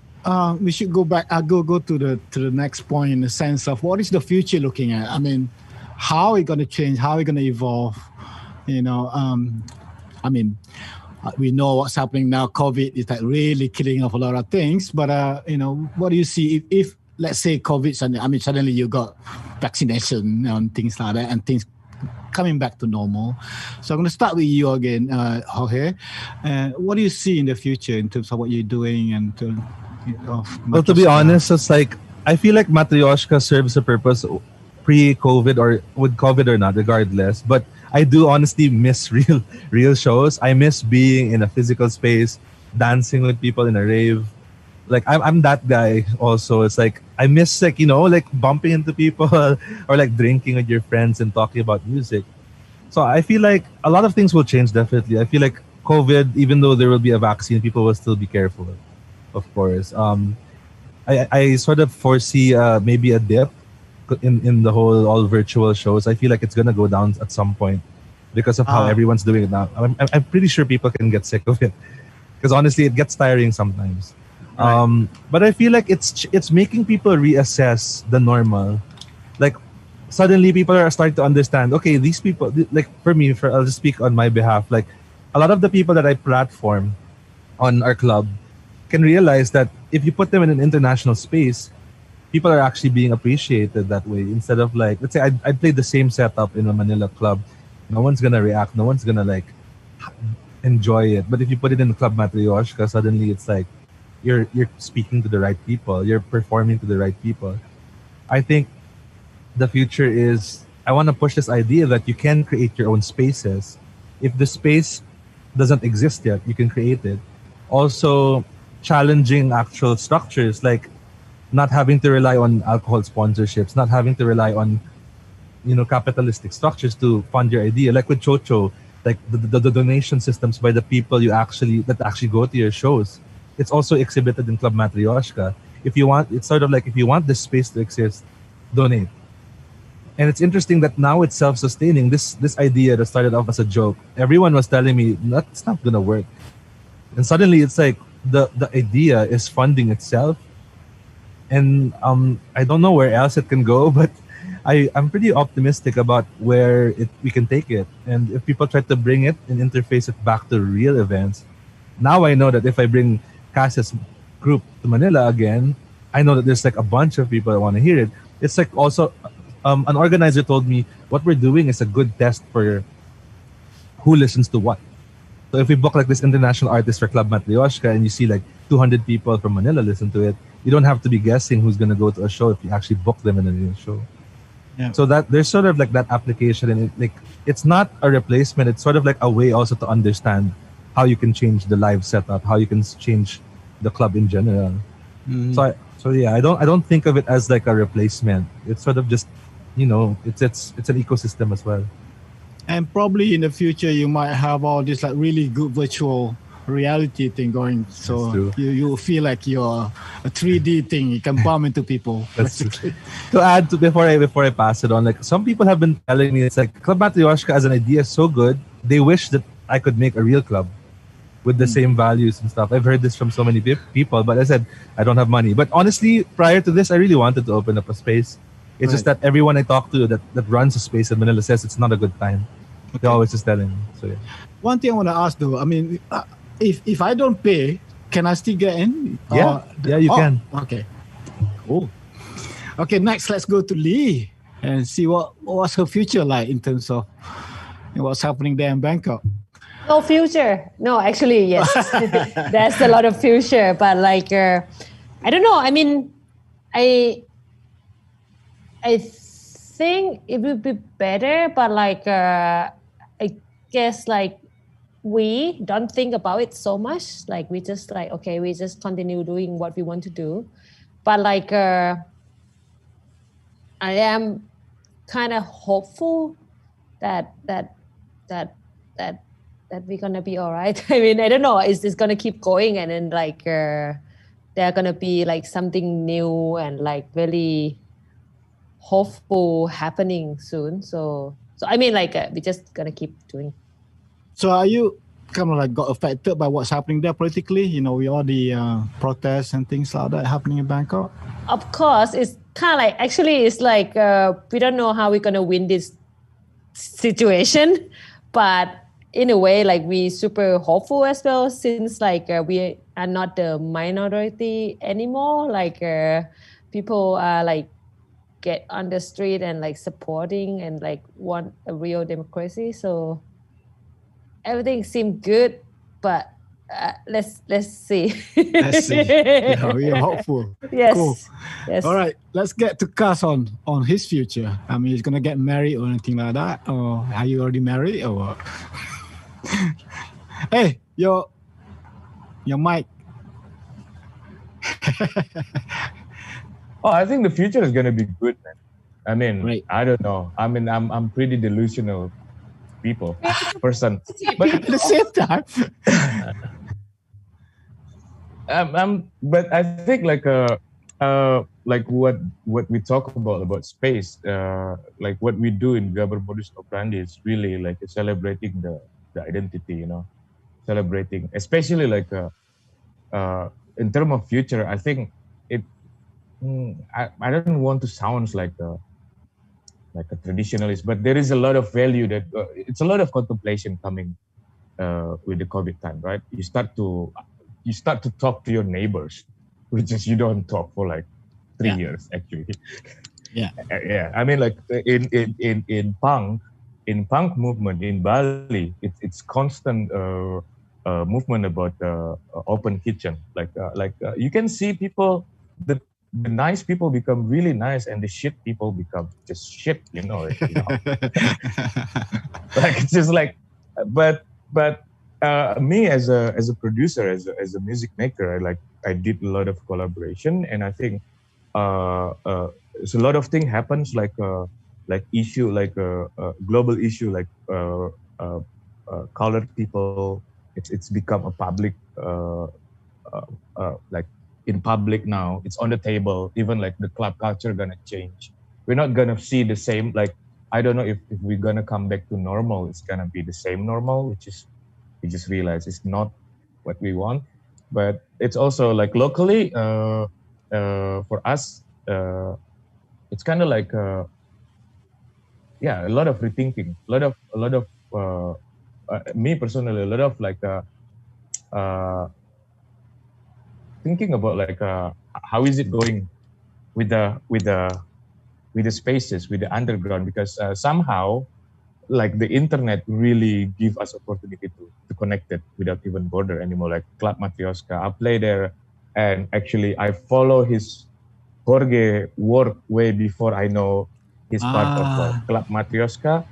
B: we should go back. I'll go to the next point in the sense of what is the future looking at. I mean, how are we going to change? How are we going to evolve? We know what's happening now. COVID is like really killing off a lot of things. But what do you see if let's say COVID? Suddenly you got vaccination and things like that, and things coming back to normal. So I'm going to start with you again, Jorge. What do you see in the future in terms of what you're doing and?
C: Well, to be honest, it's like I feel like Matryoshka serves a purpose pre-COVID or with COVID or not, regardless. But I do honestly miss real shows. I miss being in a physical space, dancing with people in a rave. Like I'm that guy also. It's like I miss like, you know, like bumping into people or like drinking with your friends and talking about music. So I feel like a lot of things will change definitely. I feel like COVID, even though there will be a vaccine, people will still be careful, of course. I sort of foresee maybe a dip in the whole all virtual shows. I feel like it's gonna go down at some point because of how everyone's doing it now. I'm pretty sure people can get sick of it because honestly, it gets tiring sometimes. Right. But I feel like it's making people reassess the normal. Like suddenly people are starting to understand. Okay, these people, like for me, I'll just speak on my behalf. Like a lot of the people that I platform on our club can realize that if you put them in an international space, people are actually being appreciated that way. Instead of like, let's say I played the same setup in a Manila club, no one's gonna react, no one's gonna like enjoy it. But if you put it in the Club Matryoshka, suddenly it's like you're speaking to the right people, you're performing to the right people. I think the future is, I want to push this idea that you can create your own spaces. If the space doesn't exist yet, you can create it. Also, challenging actual structures, like not having to rely on alcohol sponsorships, not having to rely on, you know, capitalistic structures to fund your idea. Like with Chocho, like the donation systems by the people that actually go to your shows. It's also exhibited in Club Matryoshka. If you want, it's sort of like if you want this space to exist, donate. And it's interesting that now it's self-sustaining. This idea that started off as a joke, everyone was telling me that's not gonna work, and suddenly it's like the idea is funding itself. And I don't know where else it can go, but I'm pretty optimistic about where we can take it. And if people try to bring it and interface it back to real events, now I know that if I bring Cass's group to Manila again, I know that there's like a bunch of people that want to hear it. It's like also an organizer told me what we're doing is a good test for who listens to what. So if we book like this international artist for Club Matryoshka and you see like 200 people from Manila listen to it, you don't have to be guessing who's going to go to a show if you actually book them in a real show. Yeah. So that there's sort of like that application, and it's not a replacement. It's sort of like a way also to understand how you can change the live setup, how you can change the club in general. Mm. So yeah, I don't think of it as like a replacement. It's sort of just, you know, it's an ecosystem as well.
B: And probably in the future you might have all this like really good virtual reality thing going, so you feel like you're a 3D thing. You can bump into people.
C: To add to before I pass it on, like some people have been telling me it's like Club Matryoshka as an idea is so good, they wish that I could make a real club with the same values and stuff. I've heard this from so many people, but I said I don't have money. But honestly, prior to this, I really wanted to open up a space. It's just that everyone I talk to that runs a space in Manila says it's not a good time. Okay. They're always just telling me. So yeah.
B: One thing I want to ask though, I mean, if I don't pay, can I still get in?
C: Yeah, you can.
B: Okay, cool. Okay, next let's go to Lee and see what's her future like in terms of what's happening there in Bangkok.
E: No future. No, actually, yes. There's a lot of future, but like, I don't know. I mean, I think it would be better, but like, I guess like we don't think about it so much. Like we just like, okay, we just continue doing what we want to do. But like, I am kind of hopeful that we're gonna be all right. I mean, I don't know. It's gonna keep going, and then like there are gonna be like something new and like really hopeful happening soon. So I mean, like we're just gonna keep doing.
B: So are you kind of like got affected by what's happening there politically? You know, with all the protests and things like that happening in Bangkok.
E: Of course, it's kind of like actually it's like we don't know how we're gonna win this situation, but in a way, like we super hopeful as well, since like we are not the minority anymore. Like people are like get on the street and like supporting and like want a real democracy. So everything seemed good, but let's see.
B: Let's see. Yeah, we are hopeful.
E: Yes.
B: Cool.
E: Yes.
B: All right, let's get to Kas on his future. I mean, he's gonna get married or anything like that, or are you already married or what? Hey, your mic.
D: Oh, I think the future is gonna be good, man. I mean,
B: Right.
D: I don't know. I mean, I'm pretty delusional person, but
B: At the same time.
D: but I think like what we talk about space, like what we do in Gaber Modus Operandi is really like celebrating the identity, you know, celebrating, especially like in terms of future. I think it. I don't want to sound like a traditionalist, but there is a lot of value that it's a lot of contemplation coming with the COVID time, right? You start to talk to your neighbors, which is you don't talk for like 3 years actually.
B: Yeah.
D: Yeah. I mean, like in punk movement in Bali, it's constant movement about open kitchen. Like you can see people the nice people become really nice and the shit people become just shit, you know. Like it's just like, but me as a producer, as a music maker, I did a lot of collaboration, and I think so a lot of things happens like issue, like global issue, like colored people. It's become a public like in public now. It's on the table. Even like the club culture gonna change. We're not gonna see the same, like I don't know if we're gonna come back to normal. It's gonna be the same normal, which is we just realize it's not what we want. But it's also like locally for us, it's kind of like a lot of rethinking, a lot of me personally, a lot of like thinking about like how is it going with the spaces, with the underground, because somehow like the internet really give us opportunity to connect it without even border anymore. Like Club Matryoshka, I play there, and actually I follow his Jorge work way before I know he's part of Club Matryoshka,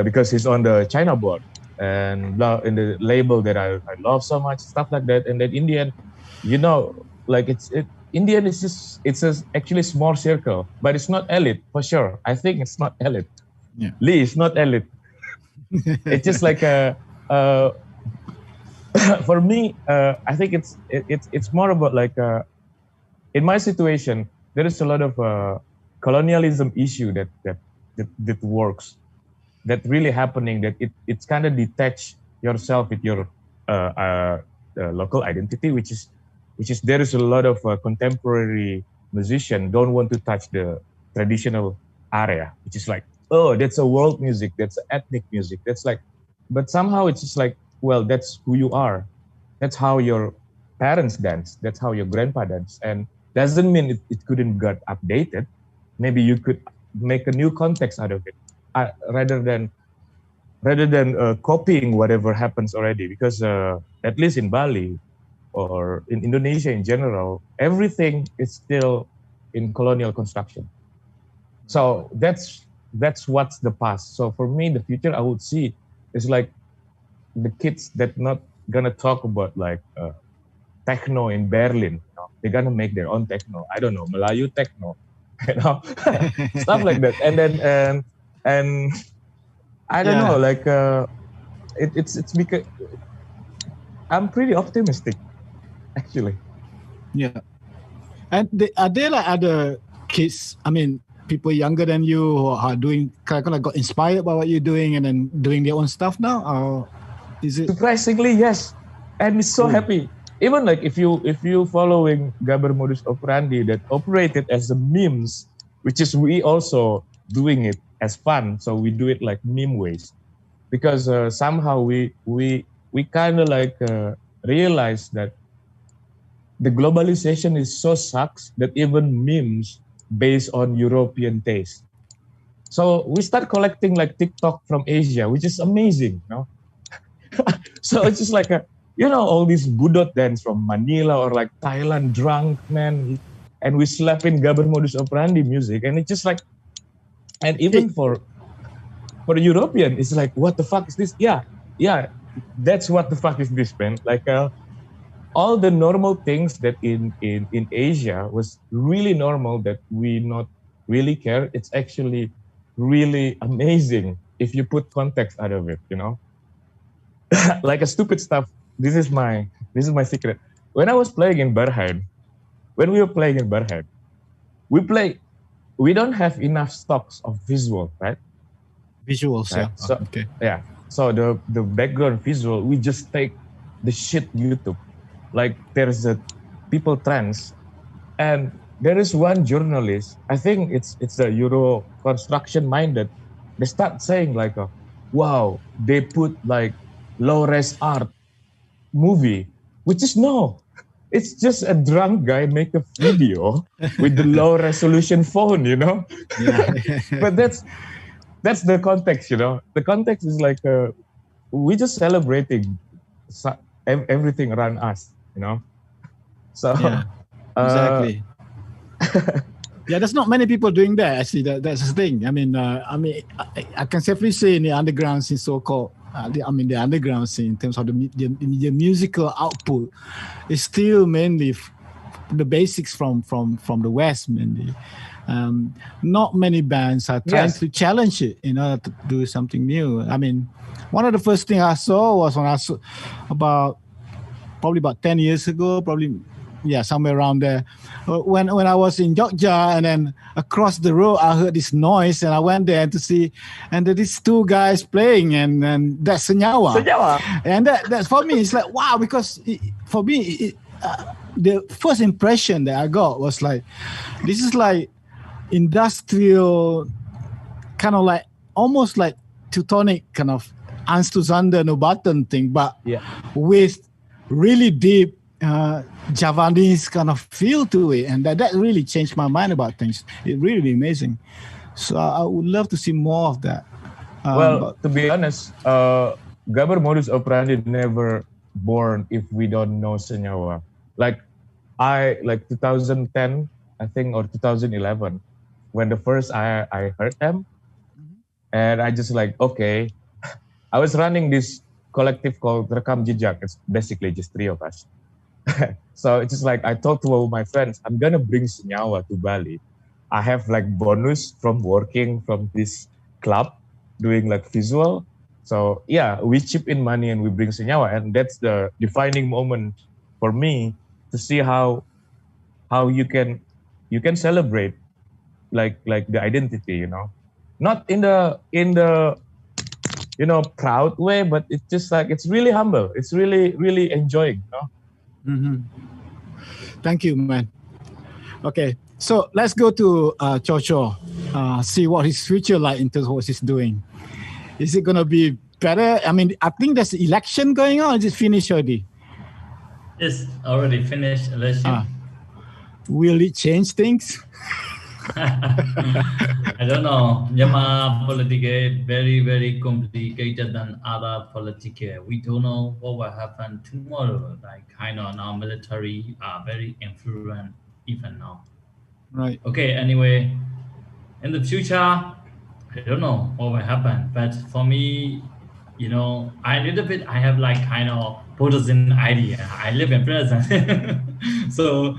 D: because he's on the China board and in the label that I love so much, stuff like that. And then in the end, you know, like Indian is just, it's actually small circle, but it's not elite for sure. I think it's not elite.
B: Yeah.
D: Lee is not elite. It's just like for me, I think it's more about like in my situation, there is a lot of colonialism issue that works, that really happening, that it's kind of detach yourself with your local identity, which is there is a lot of contemporary musician don't want to touch the traditional area, which is like, oh, that's a world music, that's ethnic music, that's like, but somehow it's just like, well, that's who you are, that's how your parents dance, that's how your grandpa dance, and doesn't mean it couldn't get updated. Maybe you could make a new context out of it, rather than copying whatever happens already, because at least in Bali or in Indonesia in general, everything is still in colonial construction. So that's what's the past. So for me, the future I would see is like the kids that not gonna talk about like techno in Berlin. You know? They're gonna make their own techno. I don't know, Melayu techno, you know, stuff like that. And then and I don't know, like it's because I'm pretty optimistic, actually.
B: Yeah. And are there like other kids, I mean, people younger than you who are doing, kind of got inspired by what you're doing and then doing their own stuff now? Or is it?
D: Surprisingly, yes. And it's so happy. Even like if you following Gaber Modus Operandi that operated as a memes, which is we also doing it as fun. So we do it like meme ways, because somehow we kind of like realize that the globalization is so sucks that even memes based on European taste. So we start collecting like TikTok from Asia, which is amazing, you know. So it's just like you know, all these budot dance from Manila or like Thailand drunk, man. And we slap in Gaber modus operandi music. And it's just like, and even for the European, it's like, what the fuck is this? Yeah, that's what the fuck is this, man. Like all the normal things that in Asia was really normal that we not really care. It's actually really amazing if you put context out of it, you know. Like a stupid stuff. This is my secret. When I was playing in Berheim, when we were playing in Berheim, we don't have enough stocks of visual, right?
B: Visuals,
D: right?
B: yeah.
D: So,
B: okay.
D: Yeah. So the background visual, we just take the shit YouTube. Like there's a people trends, and there is one journalist. I think it's a Euro construction minded. They start saying like, "Wow, they put like low-res art movie," which is no. It's just a drunk guy make a video with the low-resolution phone, you know.
B: Yeah.
D: But that's the context, you know. The context is like we just celebrating everything around us, you know. So
B: yeah, exactly. Yeah, there's not many people doing that. Actually, that's the thing. I mean, I can safely say in the underground scene, so-called. The underground scene in terms of the musical output is still mainly the basics from the West mainly. Not many bands are trying to challenge it in order to do something new. I mean, one of the first things I saw was when I saw probably about 10 years ago, somewhere around there. When I was in Jakarta, and then across the road, I heard this noise, and I went there to see, and there these two guys playing, and that's Senyawa. And that's for me, it's like, wow, because for me, the first impression that I got was like, this is like industrial, kind of like, almost like Teutonic kind of Anstusander Nobatan thing, but with really deep Javanese kind of feel to it, and that really changed my mind about things. It's really amazing. So I would love to see more of that.
D: To be honest, Gaber modus operandi never born if we don't know Senyawa. Like 2010, I think, or 2011, when the first I heard them, and I just like, okay, I was running this collective called Rekam Jejak. It's basically just three of us. So it's just like I talked to my friends, I'm gonna bring Senyawa to Bali. I have like bonus from working from this club doing like visual. So yeah, we chip in money and we bring Senyawa, and that's the defining moment for me to see how you can celebrate like the identity, you know, not in the you know, proud way, but it's just like it's really humble. It's really enjoying, you know.
B: Mm-hmm. Thank you, man. Okay, so let's go to Chocho. See what his future like in terms of what he's doing. Is it gonna be better? I mean, I think there's an election going on. Is it finished already?
F: It's already finished election.
B: Will it change things?
F: I don't know. Myanmar politics is very, very complicated than other politics. We don't know what will happen tomorrow. Like kind of now military are very influent even now.
B: Right.
F: Okay, anyway, in the future, I don't know what will happen. But for me, you know, I have like kind of partisan idea. I live in present. So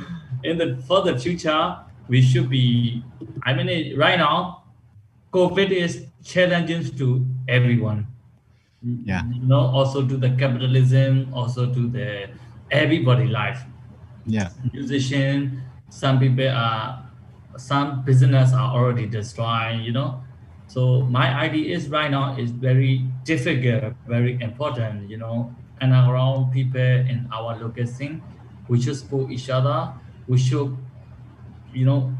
F: for the future, we should be, I mean, right now, COVID is challenging to everyone.
B: Yeah.
F: You know, also to the capitalism, also to the everybody life.
B: Yeah.
F: Musician, some business are already destroyed, you know. So my idea is right now is very difficult, very important, you know, and around people in our location, we should support each other. We should, you know,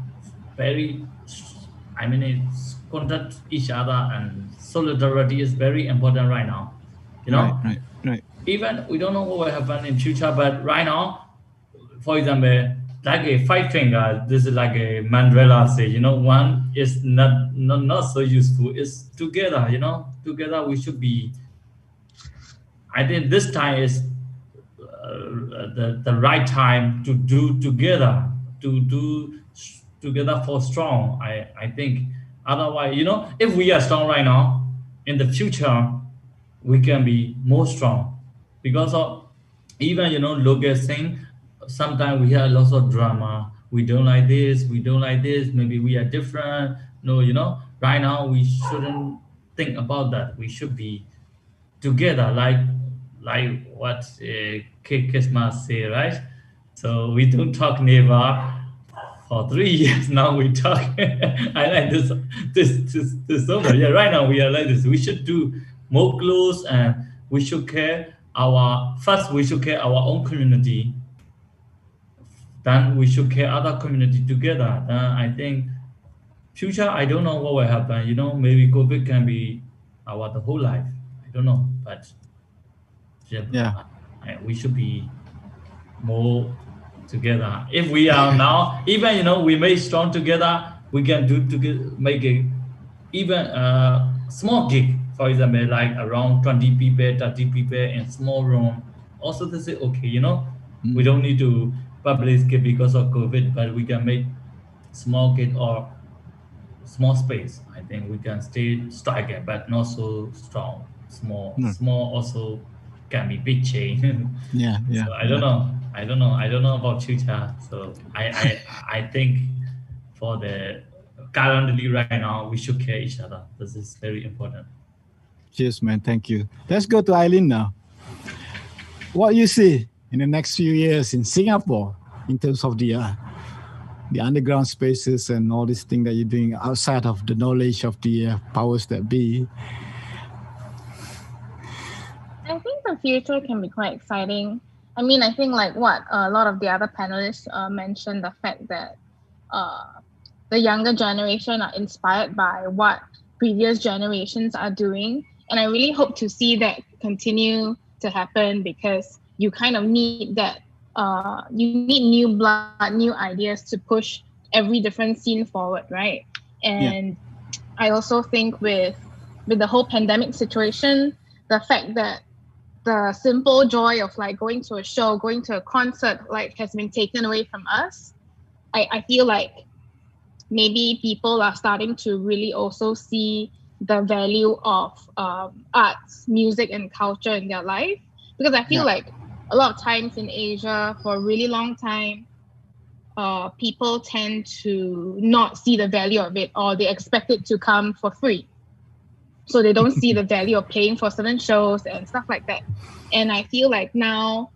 F: contact each other, and solidarity is very important right now. You know,
B: right.
F: Even we don't know what will happen in future, but right now, for example, like a five finger, this is like a Mandela say, you know, one is not so useful. It's together, you know, together we should be. I think this time is the right time to do together, to do together for strong. I think otherwise, if we are strong right now, in the future, we can be more strong because of even, look at thing. Sometimes we have lots of drama. We don't like this. We don't like this. Maybe we are different. No, right now we shouldn't think about that. We should be together, like what Christmas say, right? So we don't talk never for 3 years. Now we talk. I like this so much. Yeah, right now we are like this. We should do more close, and we should care we should care our own community. Then we should care other community together. I think future, I don't know what will happen. Maybe COVID can be our the whole life. I don't know, but we should be more together. If we are now, even we make strong together, we can do to make it even a small gig. For example, like around 20 people, 30 people in small room. Also, they say okay, we don't need to publish it because of COVID, but we can make small gig or small space. I think we can stay striker, but not so strong. Small also can be big change. So I don't know about future. So I think for the currently right now, we should care each other. This is very important.
B: Cheers, man. Thank you. Let's go to Eileen now. What you see in the next few years in Singapore in terms of the underground spaces and all these things that you're doing outside of the knowledge of the powers that be?
G: I think the future can be quite exciting. I mean, I think like what a lot of the other panelists mentioned, the fact that the younger generation are inspired by what previous generations are doing. And I really hope to see that continue to happen, because you kind of need that, you need new blood, new ideas to push every different scene forward, right? And I also think with the whole pandemic situation, the fact that the simple joy of like going to a show, going to a concert, like has been taken away from us. I feel like maybe people are starting to really also see the value of arts, music, and culture in their life. Because I feel like a lot of times in Asia, for a really long time, people tend to not see the value of it, or they expect it to come for free. So they don't see the value of paying for certain shows and stuff like that. And I feel like now,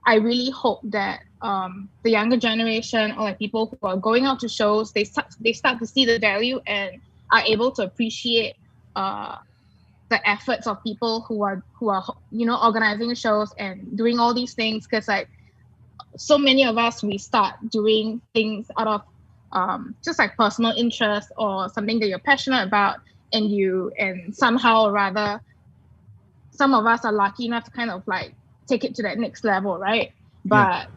G: I really hope that the younger generation, or like people who are going out to shows, they start to see the value and are able to appreciate the efforts of people who are organizing shows and doing all these things. Because like so many of us, we start doing things out of just like personal interest or something that you're passionate about, and somehow or rather, some of us are lucky enough to kind of like take it to that next level, right? But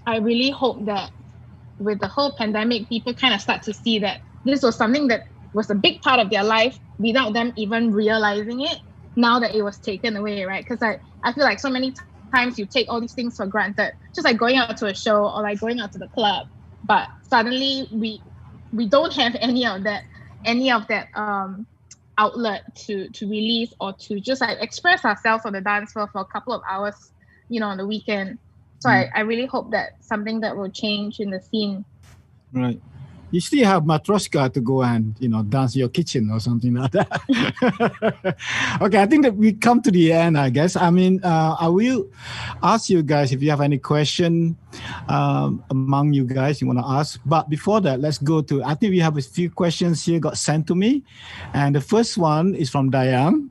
G: I really hope that with the whole pandemic, people kind of start to see that this was something that was a big part of their life without them even realizing it, now that it was taken away, right? Because I feel like so many times you take all these things for granted, just like going out to a show or like going out to the club, but suddenly we don't have any of that outlet to release or to just like express ourselves on the dance floor for a couple of hours, on the weekend. So I really hope that something that will change in the scene.
B: Right. You still have Matroska to go and, dance in your kitchen or something like that. Okay, I think that we come to the end, I guess. I mean, I will ask you guys if you have any question among you guys you want to ask. But before that, let's go to, I think we have a few questions here got sent to me. And the first one is from Dayang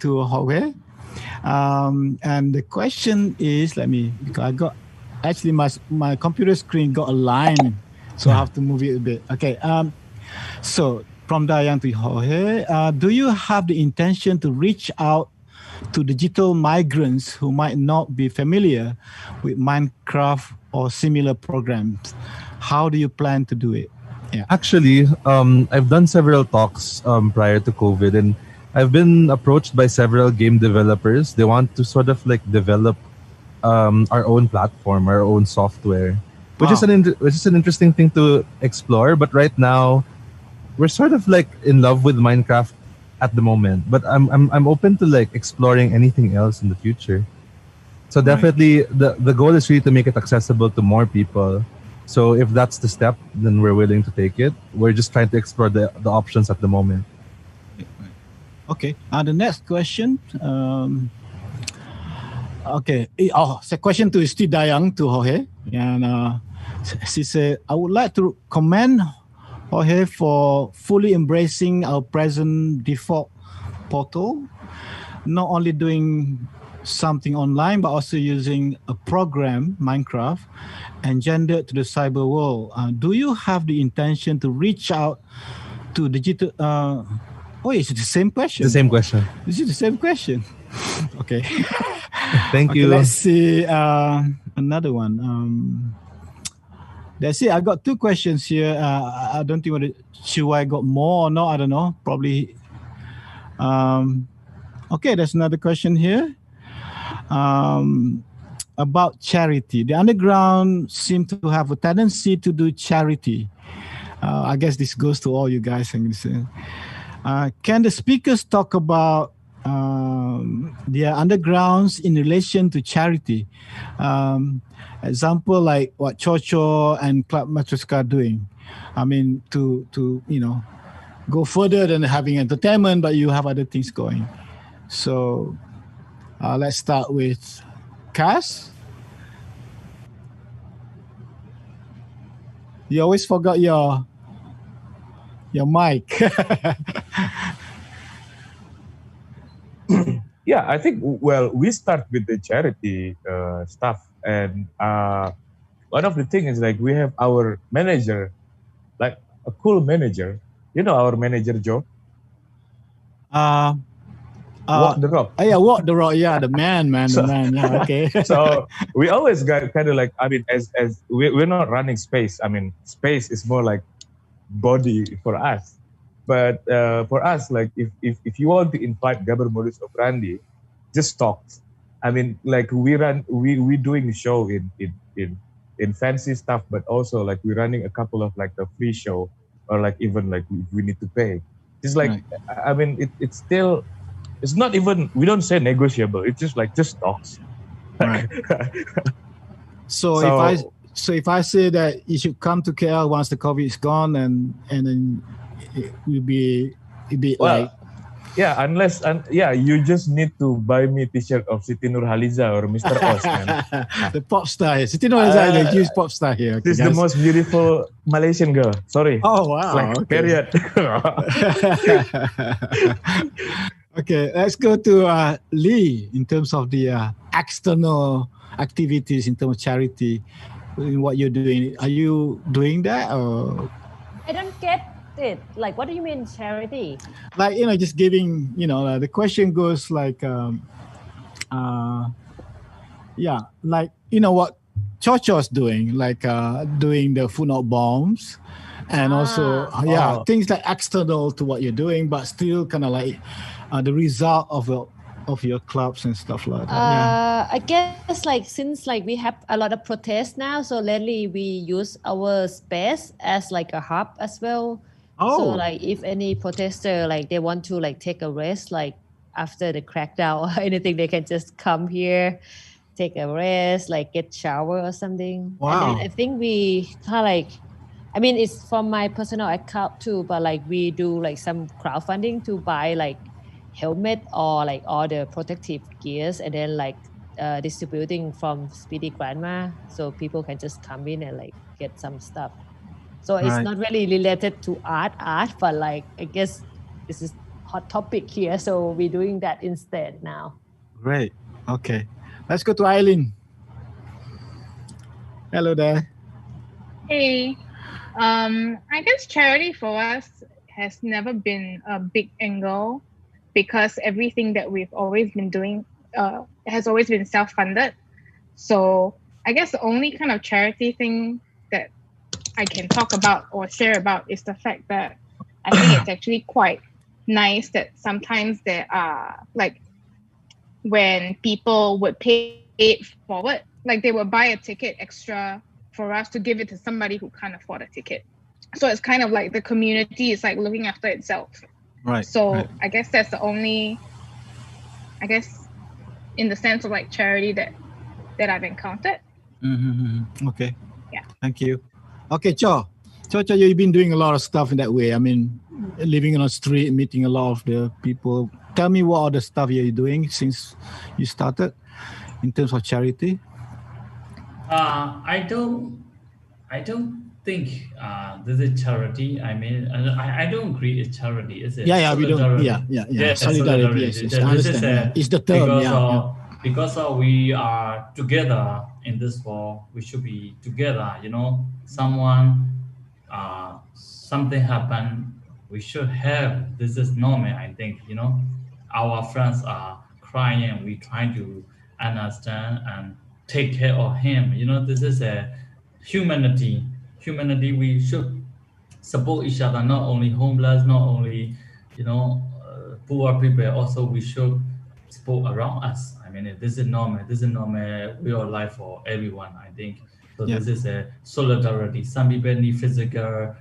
B: to Jorge. And the question is, because I got, actually my computer screen got a line. So I have to move it a bit. Okay. So from Diane to Jorge, do you have the intention to reach out to digital migrants who might not be familiar with Minecraft or similar programs? How do you plan to do it? Yeah.
C: Actually, I've done several talks prior to COVID, and I've been approached by several game developers. They want to sort of like develop our own platform, our own software, which is
B: Wow.
C: which is an interesting thing to explore. But right now, we're sort of like in love with Minecraft at the moment. But I'm open to like exploring anything else in the future. So
B: Right.
C: definitely, the goal is really to make it accessible to more people. So if that's the step, then we're willing to take it. We're just trying to explore the options at the moment.
B: Okay. The next question. Okay. So question to Steve Dayang to Jorge. And she said, I would like to commend Jorge for fully embracing our present default portal, not only doing something online, but also using a program, Minecraft, engendered to the cyber world. Do you have the intention to reach out to digital... is it the same question?
C: The same question.
B: Is it the same question? Okay.
C: Thank you.
B: Let's see another one. That's it. I got two questions here. I don't think whether Chiwai got more or not. I don't know. Probably. Okay, there's another question here. About charity. The underground seem to have a tendency to do charity. I guess this goes to all you guys. Can the speakers talk about their undergrounds in relation to charity? Example like what Chocho and Club Matroska are doing. I mean, to go further than having entertainment, but you have other things going. So let's start with Cas. You always forgot your mic.
D: Yeah, I think, well, we start with the charity stuff. And one of the things is like we have our manager, like a cool manager. You know our manager, Joe? Walk the Rock.
B: Yeah, Walk the Rock. Yeah, the man. Yeah, okay.
D: So we always got kind of like, I mean, as we're not running space. I mean, space is more like body for us. But for us, like if you want to invite Gabor modus operandi, just talk. I mean, like we doing the show in fancy stuff, but also like we're running a couple of like a free show, or like even like we need to pay. It's like, right. I mean, it's still, it's not even, we don't say negotiable. It's just like, just talks.
B: Right. So if I say that you should come to KL once the COVID is gone, and then it will be like.
D: Yeah, unless you just need to buy me T-shirt of Siti Nurhaliza or Mr. Oz, man.
B: The pop star here. Siti Nurhaliza is a huge pop star here. Okay,
D: she's the most beautiful Malaysian girl. Sorry.
B: Oh wow.
D: Like, okay. Period.
B: Okay, let's go to Lee in terms of the external activities in terms of charity. In what you're doing, are you doing that or?
E: I don't get it. Like, what do you mean charity?
B: Like, just giving. The question goes like, like what Chocho's doing, like doing the food not bombs, and also things like external to what you're doing, but still kind of like the result of your clubs and stuff like that.
E: I guess like since like we have a lot of protests now, so lately we use our space as like a hub as well. So like if any protester like they want to like take a rest like after the crackdown or anything, they can just come here, take a rest, like get shower or something.
B: Wow.
E: And then I think we kind of like, I mean it's from my personal account too, but like we do like some crowdfunding to buy like helmet or like all the protective gears, and then like distributing from Speedy Grandma, so people can just come in and like get some stuff. So it's not really related to art, but like I guess this is hot topic here, so we're doing that instead now.
B: Great. Okay, let's go to Eileen. Hello there.
G: Hey, I guess charity for us has never been a big angle, because everything that we've always been doing has always been self-funded. So I guess the only kind of charity thing that I can talk about or share about is the fact that I think it's actually quite nice that sometimes there are like when people would pay it forward. Like they would buy a ticket extra for us to give it to somebody who can't afford a ticket. So it's kind of like the community is like looking after itself.
B: Right.
G: So
B: right.
G: I guess that's the only, I guess, in the sense of like charity that I've encountered.
B: Okay.
G: Yeah.
B: Thank you. Okay, Cho, you've been doing a lot of stuff in that way. I mean, living on the street, meeting a lot of the people. Tell me what other stuff you're doing since you started in terms of charity.
F: I don't think this is charity. I mean, I don't agree it's charity, is it?
B: Yeah, we don't. Yeah. Solidarity. Yes, I understand. It's the term.
F: Because we are together in this world, we should be together. Something happened, we should have. This is normal, I think. Our friends are crying. We try to understand and take care of him. This is a humanity. We should support each other. Not only homeless, not only poor people. Also, we should support around us. I mean, this is normal. This is normal real life for everyone, I think. So This is a solidarity. Some people need physical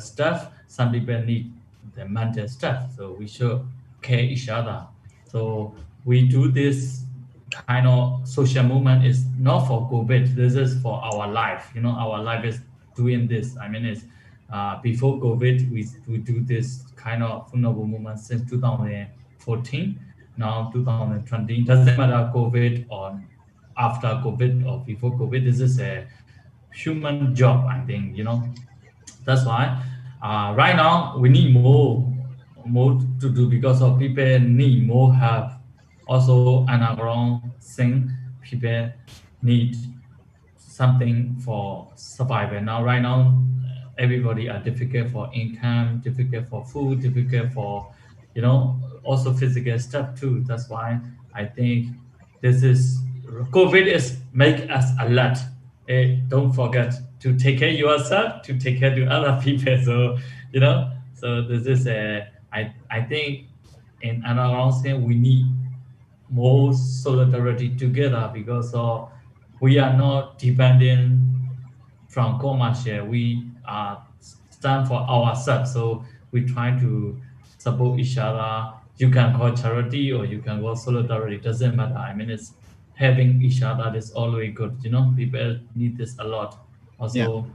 F: stuff. Some people need the mental stuff. So we should care each other. So we do this kind of social movement is not for COVID. This is for our life. Our life is doing this. I mean, it's before COVID, we do this kind of noble movement since 2014. Now 2020, doesn't matter COVID or after COVID or before COVID. This is a human job, I think. That's why right now we need more to do because of people need more help. Also, underground thing, people need something for survival. Right now, everybody are difficult for income, difficult for food, difficult for also physical stuff too. That's why I think COVID is make us alert. Don't forget to take care of yourself, to take care of other people. So so this is I think in another thing we need more solidarity together because we are not dependent from commercial. We stand for ourselves. So we try to support each other. You can call charity or you can call solidarity. Doesn't matter. I mean, it's having each other is always good. People need this a lot. Also,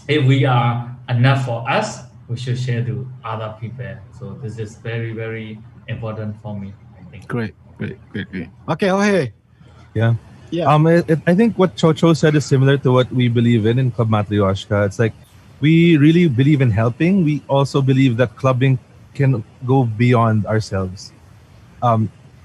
F: if we are enough for us, we should share to other people. So this is very, very important for me, I think.
B: Great. Okay, Jorge.
C: Yeah. I think what Chocho said is similar to what we believe in Club Matryoshka. It's like we really believe in helping. We also believe that clubbing can go beyond ourselves.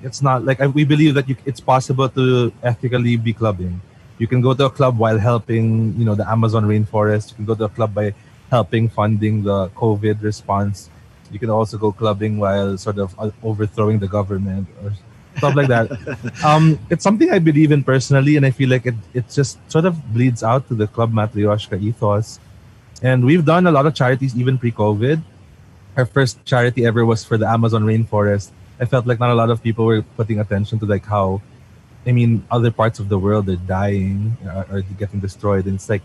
C: It's not like we believe that it's possible to ethically be clubbing. You can go to a club while helping, the Amazon rainforest. You can go to a club by helping funding the COVID response. You can also go clubbing while sort of overthrowing the government or stuff like that. It's something I believe in personally, and I feel like it just sort of bleeds out to the Club Matryoshka ethos. And we've done a lot of charities even pre-COVID. Our first charity ever was for the Amazon rainforest. I felt like not a lot of people were putting attention to like how, other parts of the world are dying or getting destroyed. And it's like,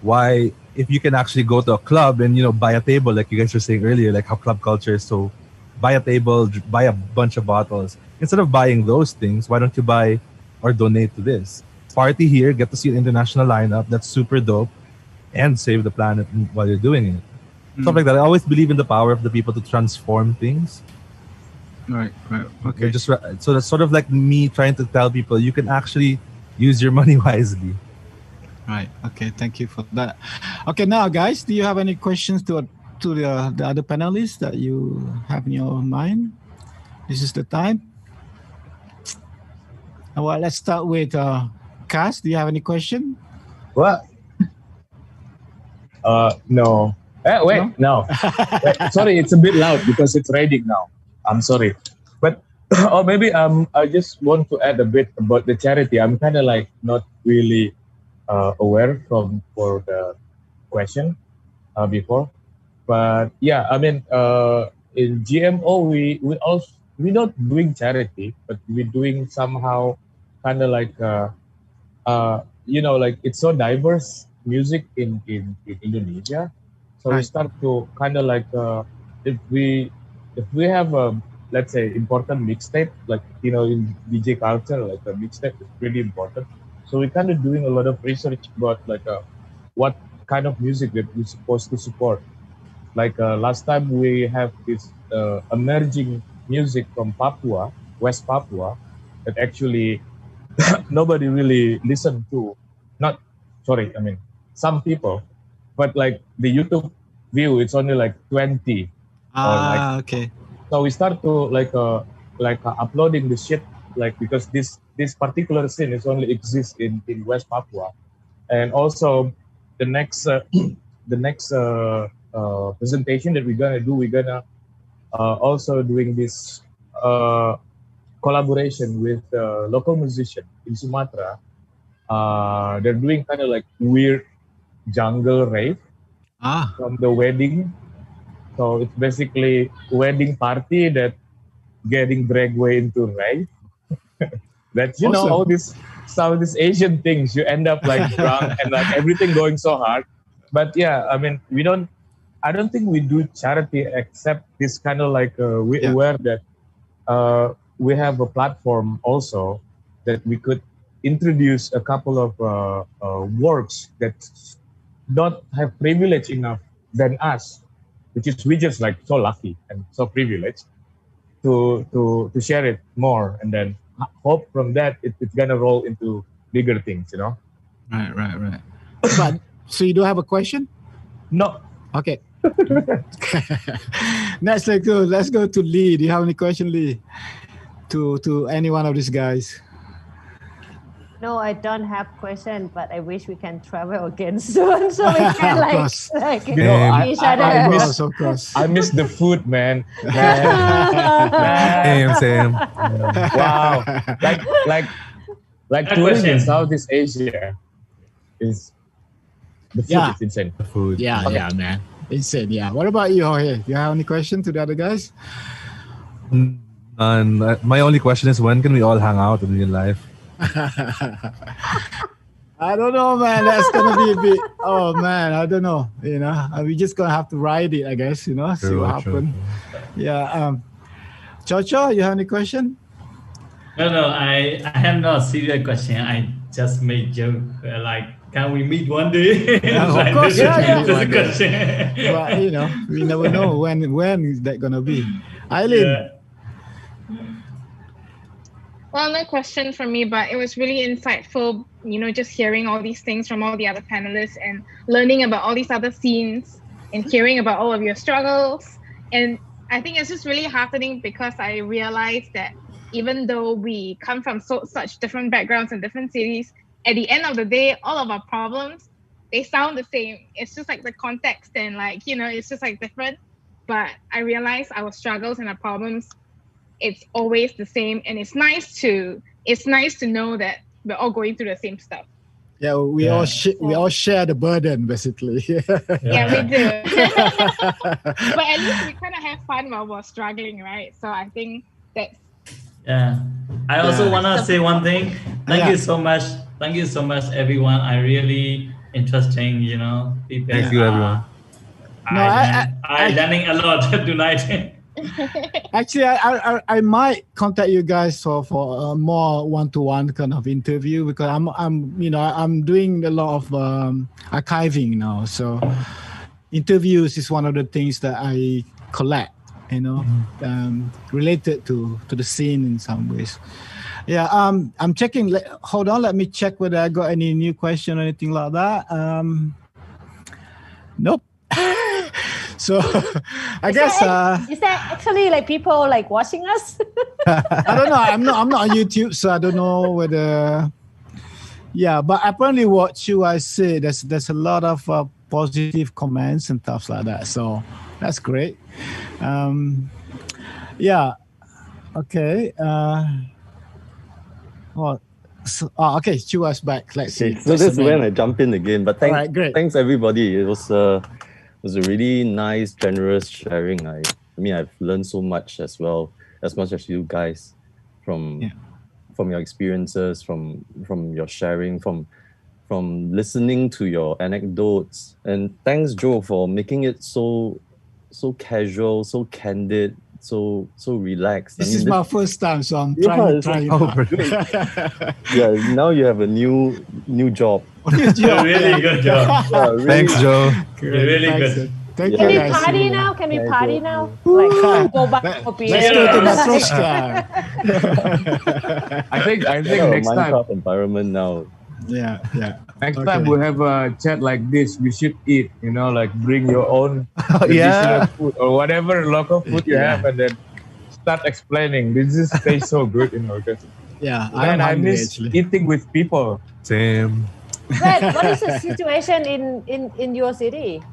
C: why, if you can actually go to a club and, buy a table, like you guys were saying earlier, like how club culture is so, buy a table, buy a bunch of bottles. Instead of buying those things, why don't you buy or donate to this? Party here, get to see an international lineup that's super dope and save the planet while you're doing it. Stuff like that. I always believe in the power of the people to transform things.
B: Right. Okay.
C: So that's sort of like me trying to tell people you can actually use your money wisely.
B: Right. Okay. Thank you for that. Okay. Now, guys, do you have any questions to the other panelists that you have in your mind? This is the time. Well, let's start with Cass. Do you have any question?
D: What? No. Wait, no. Wait, sorry, it's a bit loud because it's raining now. I'm sorry. But, or maybe I just want to add a bit about the charity. I'm kind of like not really aware for the question before. But yeah, I mean, in GMO, we're not doing charity, but we're doing somehow kind of like like it's so diverse music in Indonesia. So we start to kind of like if we have a, let's say, important mixtape, like in DJ culture, like a mixtape is pretty important. So we're kind of doing a lot of research about like what kind of music that we're supposed to support. Like last time we have this emerging music from Papua, West Papua, that actually nobody really listened to. Not, sorry, I mean, some people, but like the YouTube view, it's only like 20.
B: Okay.
D: So we start to uploading the shit, like, because this particular scene is only exists in West Papua. And also the next presentation that we're gonna also doing this collaboration with local musician in Sumatra. They're doing kind of like weird jungle rave from the wedding. So it's basically wedding party that getting dragged way into rave. That
B: Awesome.
D: all these Asian things, you end up like drunk and like everything going so hard. But yeah, I mean, I don't think we do charity except this kind of like aware that we have a platform also that we could introduce a couple of works that don't have privilege enough than us, which is we just like so lucky and so privileged to share it more, and then hope from that it's gonna roll into bigger things,
B: Right. But so you don't have a question?
D: No.
B: Okay. Next, let's go to Lee. Do you have any question, Lee? To any one of these guys?
E: No, I don't have question, but I wish we can travel again soon so we can each other.
B: Of course.
D: I miss the food, man.
C: Same.
D: Wow. Like tourism in Southeast Asia is the food is insane.
C: The food.
B: Yeah, man. Insane. Yeah. What about you, Jorge? Do you have any question to the other guys?
C: And my only question is, when can we all hang out in real life?
B: I don't know, man. That's gonna be a bit. Oh man, I don't know. We just gonna have to ride it, I guess. See what happens. Yeah. Chocho, you have any question?
F: No. I have no serious question. I just made joke like, can we meet one day?
B: Of course,
F: that's a question.
B: But we never know when is that gonna be. Eileen.
F: Yeah.
G: Well, no question from me, but it was really insightful, just hearing all these things from all the other panelists and learning about all these other scenes and hearing about all of your struggles. And I think it's just really heartening because I realized that even though we come from such different backgrounds and different cities, at the end of the day, all of our problems, they sound the same. It's just like the context and it's just like different. But I realized our struggles and our problems, it's always the same, and it's nice to know that we're all going through the same stuff.
B: Yeah, we all share the burden, basically.
G: Yeah, we do. But at least we kind of have fun while we're struggling, right? So I think that's.
F: Yeah, I also want to say one thing. Thank you so much. Thank you so much, everyone. I really interesting, people.
C: Thank you, everyone.
F: I'm learning a lot tonight.
B: Actually, I might contact you guys for a more one-to-one kind of interview, because I'm doing a lot of archiving now. So interviews is one of the things that I collect, related to the scene in some ways. Yeah, I'm checking. Hold on, let me check whether I got any new question or anything like that. Nope. So I guess
E: is that actually like people like watching us?
B: I don't know. I'm not on YouTube, so I don't know whether. Yeah, but apparently what you guys say, there's a lot of positive comments and stuff like that. So that's great. Yeah. Okay. Okay. Chua's back. Let's see.
A: So this is when I jump in again. But thanks everybody. It was a really nice, generous sharing. I mean, I've learned so much as well, as much as you guys from your experiences, from your sharing, from listening to your anecdotes. And thanks, Joe, for making it so casual, so candid, so relaxed.
B: This is my first time, so I'm trying.
A: Yeah, now you have a new job.
F: Really good job.
A: Yeah, really,
C: Thanks, Joe.
F: Really good.
B: Thank you,
E: Can we
B: guys.
E: party now? Can we party now?
B: Woo.
E: Like go back to
B: Let's go to Matroska.
D: I think next time,
A: Minecraft environment now.
B: Yeah.
D: next
B: Okay.
D: time we have a chat like this, we should eat. Like bring your own
C: Yeah.
D: traditional food or whatever local food you
B: Yeah.
D: have, and then start explaining. This tastes so good, because
B: Yeah,
D: and I
B: hungry,
D: miss
B: actually.
D: eating with people.
C: Same.
E: Brett, what is the situation in your city?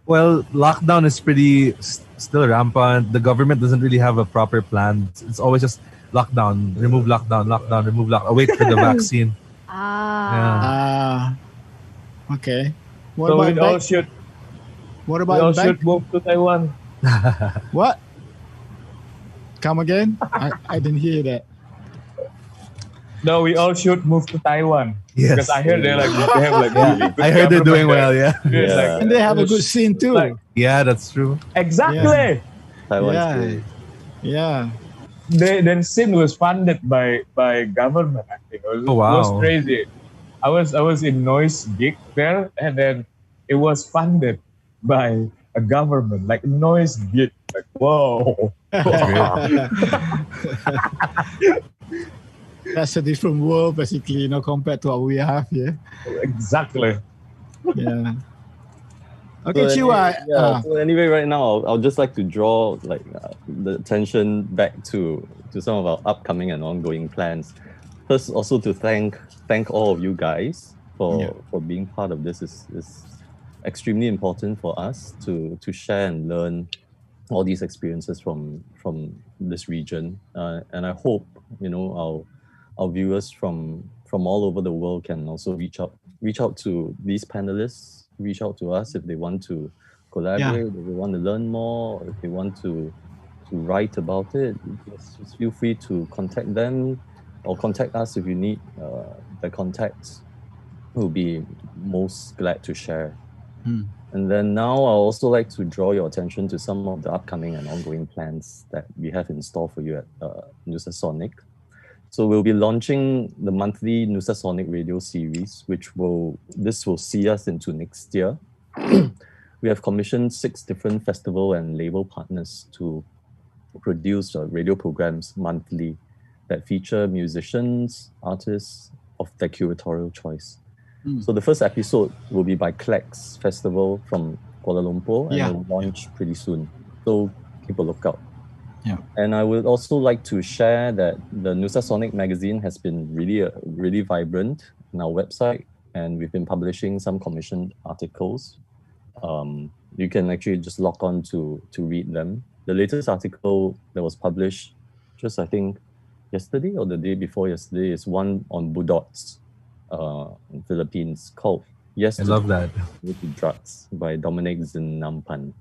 C: Well, lockdown is pretty still rampant. The government doesn't really have a proper plan. It's always just lockdown, remove lockdown, remove lockdown. Wait for the vaccine.
B: Okay.
D: So we all should move to Taiwan.
B: What? Come again? I didn't hear that.
D: No, we all should move to Taiwan.
C: Yes.
D: Because I heard they have really good
C: I heard they're doing well.
D: government
C: Yeah.
D: there.
A: Yeah.
B: And they have a good scene too.
D: Like-
C: Yeah, that's true.
D: Exactly.
A: Taiwan's
B: Yeah.
A: great.
B: Yeah.
D: Then Sin was funded by government. I think it
C: Oh, wow.
D: was crazy. I was in noise gig there, and then it was funded by a government, like noise gig. Like whoa.
B: That's a different world, basically, compared to what we have here.
D: Exactly.
B: Yeah. Okay, Chiwa.
A: So anyway, right now I'll just like to draw the attention back to some of our upcoming and ongoing plans. First, also to thank all of you guys for being part of this. Is extremely important for us to share and learn all these experiences from this region. And I hope our viewers from all over the world can also reach out to these panelists, reach out to us if they want to collaborate, if they want to learn more, if they want to write about it. Just feel free to contact them or contact us if you need the contacts. We'll be most glad to share. And then now I'll also like to draw your attention to some of the upcoming and ongoing plans that we have in store for you at Nusasonic. So we'll be launching the monthly Nusasonic radio series, this will see us into next year. We have commissioned 6 different festival and label partners to produce radio programs monthly that feature musicians, artists of their curatorial choice. So the first episode will be by Klex Festival from Kuala Lumpur, and will launch pretty soon. So keep a lookout.
B: Yeah.
A: And I would also like to share that the Nusasonic magazine has been really vibrant on our website, and we've been publishing some commissioned articles. You can actually just log on to read them. The latest article that was published just, I think, yesterday or the day before yesterday is one on budots in Philippines called Yes
C: I
A: to
C: love that.
A: Drugs by Dominic Zinampan.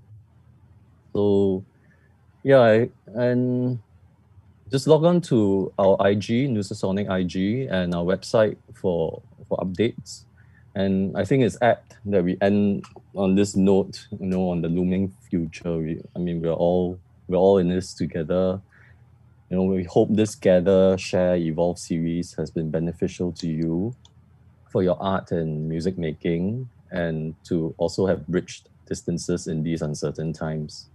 A: So yeah, and just log on to our IG, Nusasonic IG, and our website for updates. And I think it's apt that we end on this note, on the looming future. We're all in this together. We hope this Gather, Share, Evolve series has been beneficial to you for your art and music making, and to also have bridged distances in these uncertain times.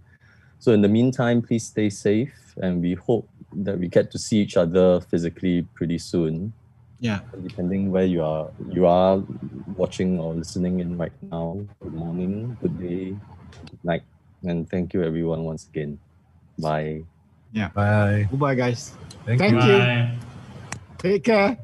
A: So in the meantime, please stay safe, and we hope that we get to see each other physically pretty soon.
B: Yeah.
A: Depending where you are watching or listening in right now. Good morning, good day, good night, and thank you everyone once again. Bye.
B: Yeah.
C: Bye.
B: Goodbye, guys.
C: Thank
B: Thank
C: you.
B: you.
F: Bye.
B: Take care.